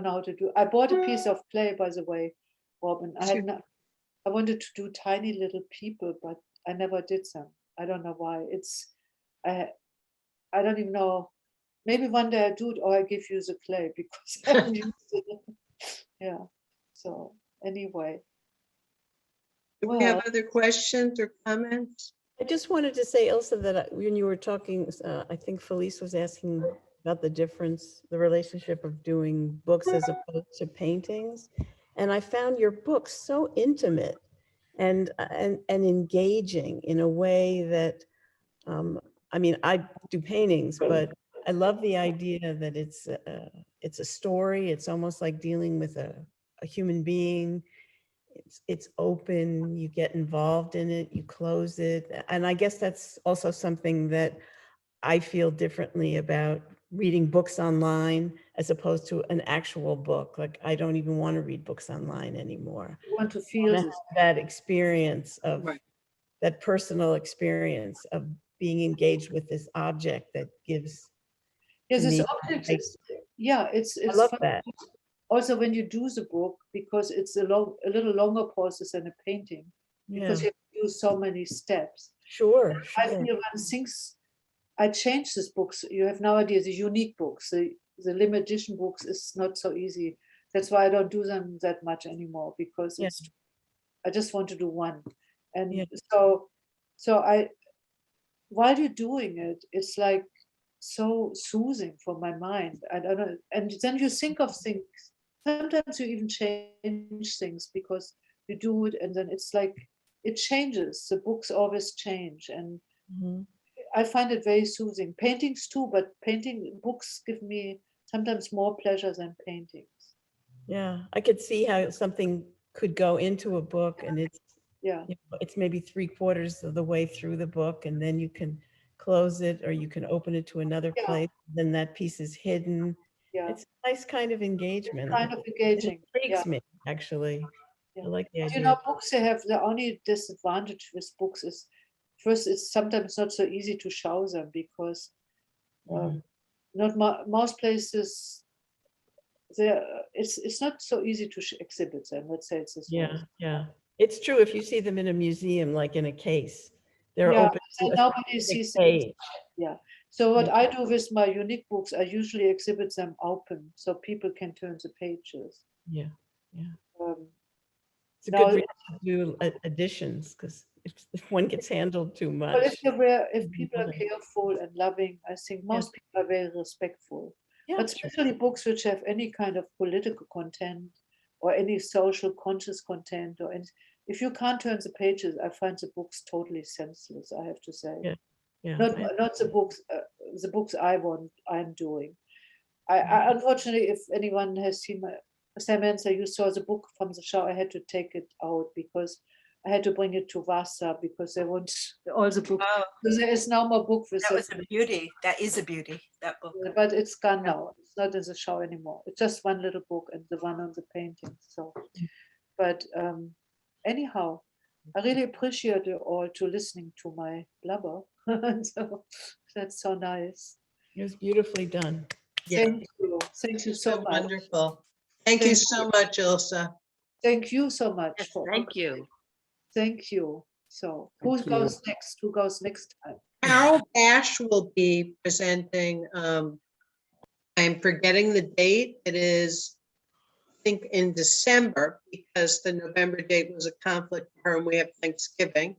know how to do. I bought a piece of clay, by the way, Robin. I wanted to do tiny little people, but I never did them. I don't know why. I don't even know. Maybe one day I do it, or I give you the clay because I haven't used it. Yeah. So anyway. Do we have Well, other questions or comments? I just wanted to say, Ilse, that when you were talking, I think Felice was asking about the difference, the relationship of doing books as opposed to paintings. And I found your books so intimate and engaging in a way that, I mean, I do paintings, but I love the idea that it's a story. It's almost like dealing with a human being. It's open, you get involved in it, you close it. And I guess that's also something that I feel differently about reading books online as opposed to an actual book. Like, I don't even want to read books online anymore. You want to I feel wanna this. have that experience of Right. that personal experience of being engaged with this object that gives Yes, to this me. object is, yeah, I it's love fun. that. Also, when you do the book, because it's a little longer process than a painting, Yeah, because you have to do so many steps. sure, I sure. feel when things, I change these books. You have nowadays the unique books, the limited edition books is not so easy. That's why I don't do them that much anymore, because Yeah. it's, I just want to do one. And Yeah. so I, while you're doing it, it's like so soothing for my mind. I don't know. And then you think of things. Sometimes you even change things because you do it, and then it's like it changes. The books always change, and Mhm. I find it very soothing. Paintings too, but painting books give me sometimes more pleasure than paintings. Yeah, I could see how something could go into a book and Yeah, it's maybe 3/4 of the way through the book, and then you can close it or you can open it to another yeah, place. Then that piece is hidden. yeah. It's a nice kind of engagement. Kind of It engaging. Yeah, intrigues me, actually. yeah. I like the But you idea. know, books, they have the only disadvantage with books is first, it's sometimes not so easy to show them because Mhm. not most places there it's not so easy to exhibit them. Let's say it's this way. Yeah, yeah. It's true if you see them in a museum, like in a case, they're Yeah, open to and a nobody specific sees the page. inside. Yeah. So what Yeah. I do with my unique books, I usually exhibit them open so people can turn the pages. Yeah, yeah. Um, It's a now, good reason to do additions because if one gets handled too but if much. if people are careful and loving, I think Yeah. most people are very respectful. Yeah, But sure. especially books which have any kind of political content or any social conscious content or any, if you can't turn the pages, I find the books totally senseless, I have to say. Yeah, yeah. Not the books I'm doing. I unfortunately, if anyone has seen my Samantha, you saw the book from the show. I had to take it out because I had to bring it to Vasa because they want all the books. Oh, So there is no more book with that it, was a beauty. That is a beauty, that book. but it's gone now. It's not in the show anymore. It's just one little book and the one on the painting. So, but anyhow, I really appreciate you all to listening to my blubber. So that's so nice. It was beautifully done. Yeah, Thank you it's so been much. wonderful. Thank you so much, Ilse. Thank you so much Yes, for thank you. Thank you. So who Thank you. goes next? Who goes next time? Carol Bash will be presenting, I'm forgetting the date. It is, I think, in December because the November date was a conflict for her and we have Thanksgiving.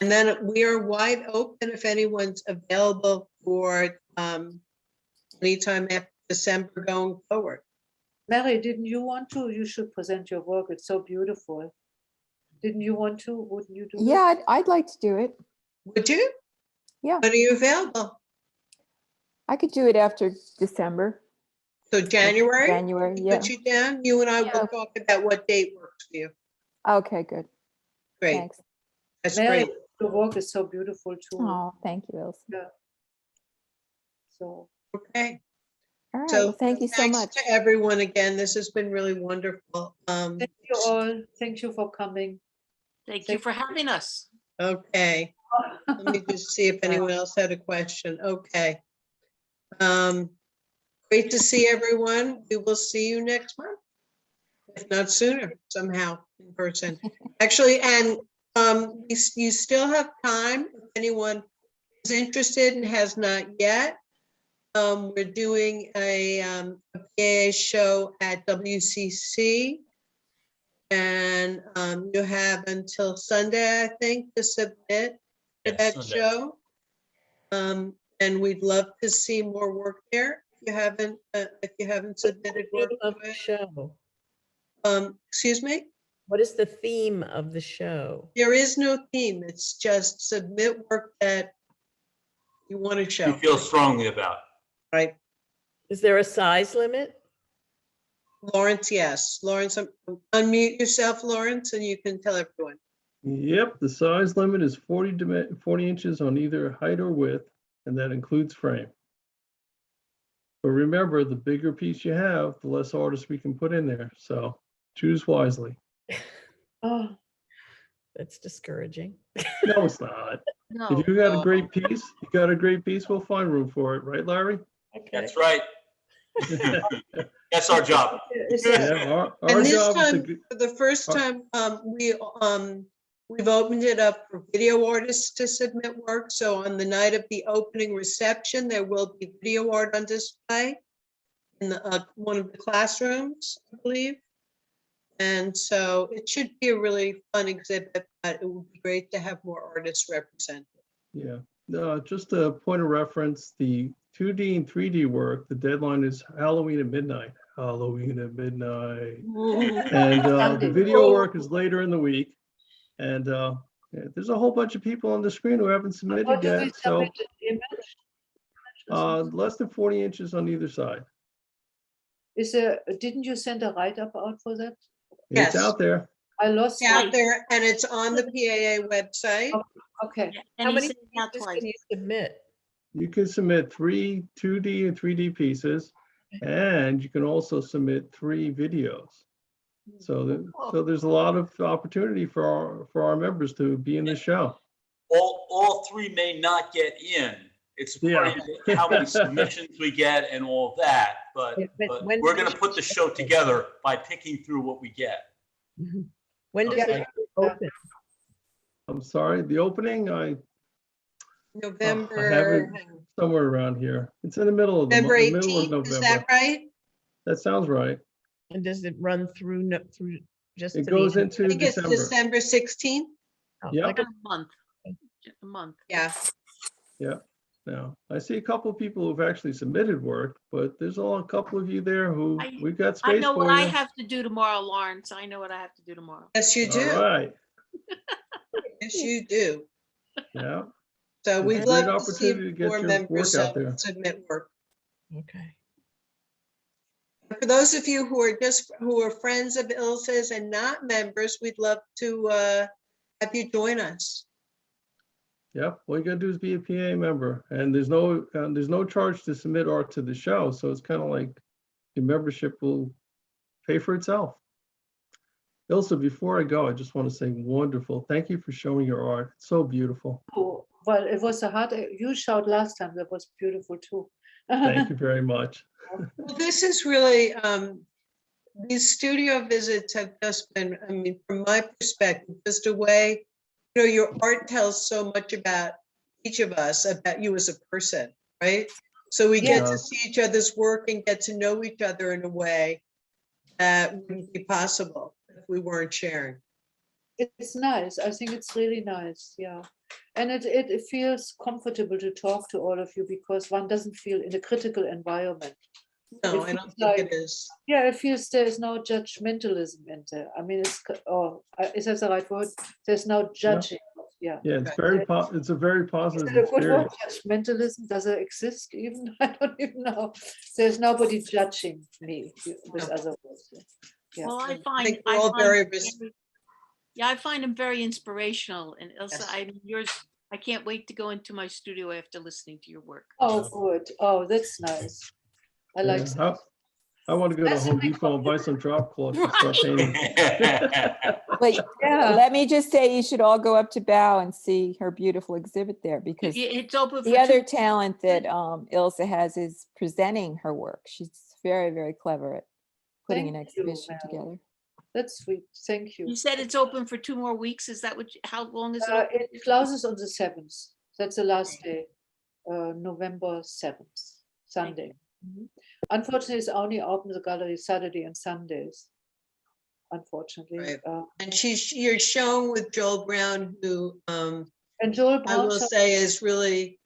And then we are wide open if anyone's available for anytime after December going forward. Mary, didn't you want to? You should present your work. It's so beautiful. Didn't you want to? Wouldn't you do it? Yeah, I'd like to do it. Would you? Yeah. When are you available? I could do it after December, So January? January, yeah. Put you down. You and I Yeah. will talk about what date works for you. Okay, good. Great. Thanks. That's Mary, great. your work is so beautiful too. Oh, thank you, Ilse. So Okay. All right, So well, thank you so thanks much. to everyone again. This has been really wonderful. thank you all. Thank you for coming. Thank you for having us. Okay. Let me just see if anyone else had a question. Okay. Great to see everyone. We will see you next month. If not sooner, somehow in person. Actually, and you still have time if anyone is interested and has not yet. We're doing a PAA show at WCC. And you have until Sunday, I think, to submit. for Yeah, that Sunday. show. And we'd love to see more work there. If you haven't submitted work Theme of to the it. show. Excuse me? What is the theme of the show? There is no theme. It's just submit work that you want to You show, feel strongly about. right? Is there a size limit? Lawrence, yes. Lawrence, unmute yourself, Lawrence, and you can tell everyone. Yep, the size limit is 40 inches on either height or width, and that includes frame. But remember, the bigger piece you have, the less artists we can put in there. So choose wisely. Oh, That's discouraging. No, it's not. No. If you got a great piece, we'll find room for it, right, Larry? Okay. That's right. That's our job. is there- Yeah, our And this job is to. time, for the first time, we've opened it up for video artists to submit work. So on the night of the opening reception, there will be video art on display in one of the classrooms, I believe. And so it should be a really fun exhibit, but it would be great to have more artists represented. Yeah, no, just a point of reference, the 2D and 3D work, the deadline is Halloween at midnight. Halloween at midnight. And the Sunday. video work is later in the week. And yeah, there's a whole bunch of people on the screen who haven't What submitted do we yet. So submit an image? less than 40 inches on either side. Didn't you send a write-up out for that? It's Yes. out there. I lost It's out it. there and it's on the PAA website. Okay, And How he many sent it out pieces twice. can you submit? You can submit 3 2D and 3D pieces, and you can also submit 3 videos. So there's a lot of opportunity for our members to be in the show. All three may not get in. It's according to how many submissions we get and all that, but But when we're does gonna put the show together by picking through what we get. When does Okay. it open? I'm sorry, the opening, I have November, it somewhere around here. It's in the middle of the November middle of 18th, is November. that right? That sounds right. And does it run through just? It to the goes end? into I think it's December. December 16th. Oh, Yep. like A month. A month. Yeah. Now, I see a couple of people who've actually submitted work, but there's a couple of you there who we've got I space know for what I you. have to do tomorrow, Lawrence. I know what I have to do tomorrow. Yes, you All do. right, Yes, you do. yeah. So It's we'd a love great to see opportunity to get more your members work out there. submit work. Okay. For those of you who are friends of Ilse's and not members, we'd love to have you join us. Yep, all you gotta do is be a PA member, and there's no charge to submit art to the show, so it's kind of like your membership will pay for itself. Ilse, before I go, I just want to say wonderful. Thank you for showing your art. It's so beautiful. oh, well, it was a hard, you showed last time, that was beautiful too. Thank you very much. Well, this is really, these studio visits have just been, I mean, from my perspective, just a way, your art tells so much about each of us, about you as a person, right? So we get Yeah. to see each other's work and get to know each other in a way that wouldn't be possible if we weren't sharing. It's nice. I think it's really nice. Yeah. And it feels comfortable to talk to all of you because one doesn't feel in a critical environment. No, It I don't feels think like- it is. Yeah, it feels there's no judgmentalism in there. I mean, is that the right word? There's no judging. Yeah. Yeah, it's it's a very Is positive it a good word? experience. Judgmentalism, does it exist even? I don't even know. There's nobody judging me with No. other words. Yeah. Well, I I find, think we're all yeah, I find him very inspirational. And Ilse, Yes. I can't wait to go into my studio after listening to your work. Oh, good. Oh, that's nice. I like Yeah, I want to go to That's a Home big Depot and buy some drop cloths and start painting. Wait, Yeah. let me just say, you should all go up to Bow and see her beautiful exhibit there, because It's open for the other 2 talent that Ilse has is presenting her work. She's very, very clever at putting an Thank you, exhibition Mel. together. That's sweet. Thank you. You said it's open for 2 more weeks. Is that how long is it? open? It closes on the 7th. That's the last day, November 7th, Sunday. Mhm. Unfortunately, it's only open the gallery Saturday and Sundays. Unfortunately. Right. And you're shown with Joel Brown, who And Joel I will Brown, say is really,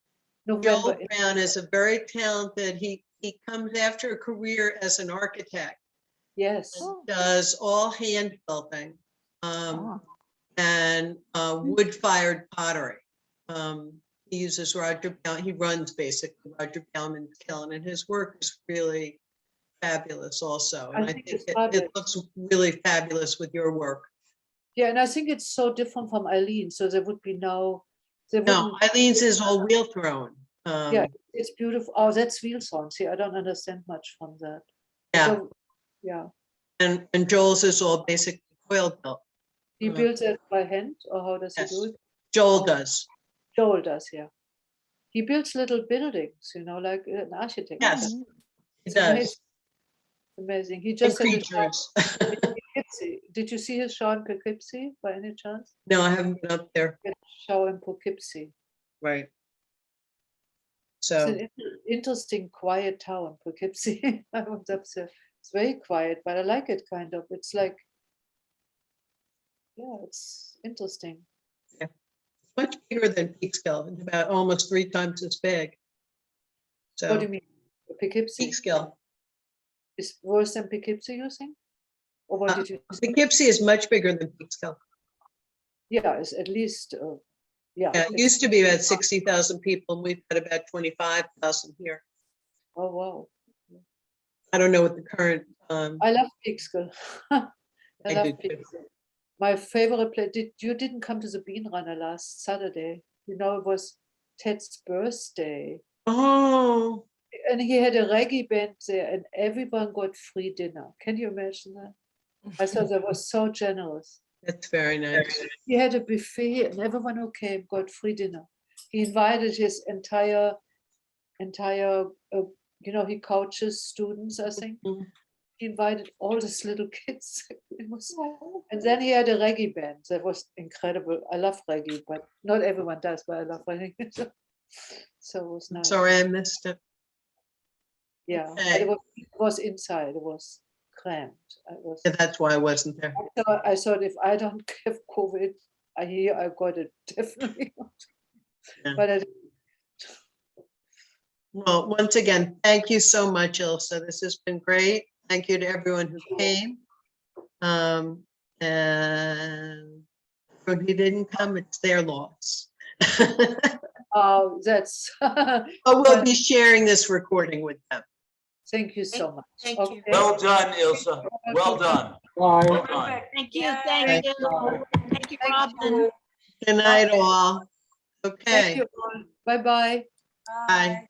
Joel November. Brown is a very talented, he comes after a career as an architect, Yes. does all hand building. Ah. And wood-fired pottery. He uses Roger Bell, he runs basically Roger Bellman's kiln, and his work is really fabulous also. And I I think think it's it fabulous. looks really fabulous with your work. Yeah, and I think it's so different from Eileen. So there would be there No, wouldn't. Eileen's is all wheel thrown. Yeah, it's beautiful. Oh, that's wheel song. See, I don't understand much from that. Yeah, So, yeah. and Joel's is all basically coil built. He Mhm. builds it by hand, or how does he do Yes. it? Joel Oh. does. Joel does, yeah. He builds little buildings, like an architect. Yes, Mhm. he It's does. amazing. He And just had a show creatures. in Poughkeepsie. Did you see his show in Poughkeepsie by any chance? No, I haven't been up there. He had a show in Poughkeepsie. Right. It's So, an interesting, quiet town, Poughkeepsie. I went up there. It's very quiet, but I like it kind of. It's like, yeah, it's interesting. much bigger than Peekskill, it's about almost 3 times as big. What do So you mean? Poughkeepsie Peekskill, is worse than Poughkeepsie, you think? Or what did you say? Poughkeepsie is much bigger than Peekskill. Yeah, it's at least, yeah. Yeah, it it's- used to be about 60,000 people, and we've got about 25,000 here. Oh, wow. I don't know what the current, I love Peekskill. I I love do too. Peekskill. My favorite place, you didn't come to the Bean Runner last Saturday. It was Ted's birthday. Oh, And he had a reggae band there and everyone got free dinner. Can you imagine that? I thought that was so generous. that's very nice. He had a buffet and everyone who came got free dinner. He invited his entire, he coaches students, I think. Mhm. He invited all these little kids. And then he had a reggae band. That was incredible. I love reggae, but not everyone does, but I love reggae. So it was nice. Sorry, I missed it. Yeah, but Okay. it was inside. It was cramped. Yeah, that's why I wasn't there. I thought if I don't have COVID, I got it definitely. Yeah. But Well, once again, thank you so much, Ilse. This has been great. Thank you to everyone who came. And when he didn't come, it's their loss. that's. But we'll be sharing this recording with them. Thank you so much. thank you. Okay. Well done, Ilse. Well done. Bye. Well done. Perfect. Thank you, Yay. thank you. Thank you, Thank Robin. you. Good night, all. Thank Okay, you all. Bye-bye. bye.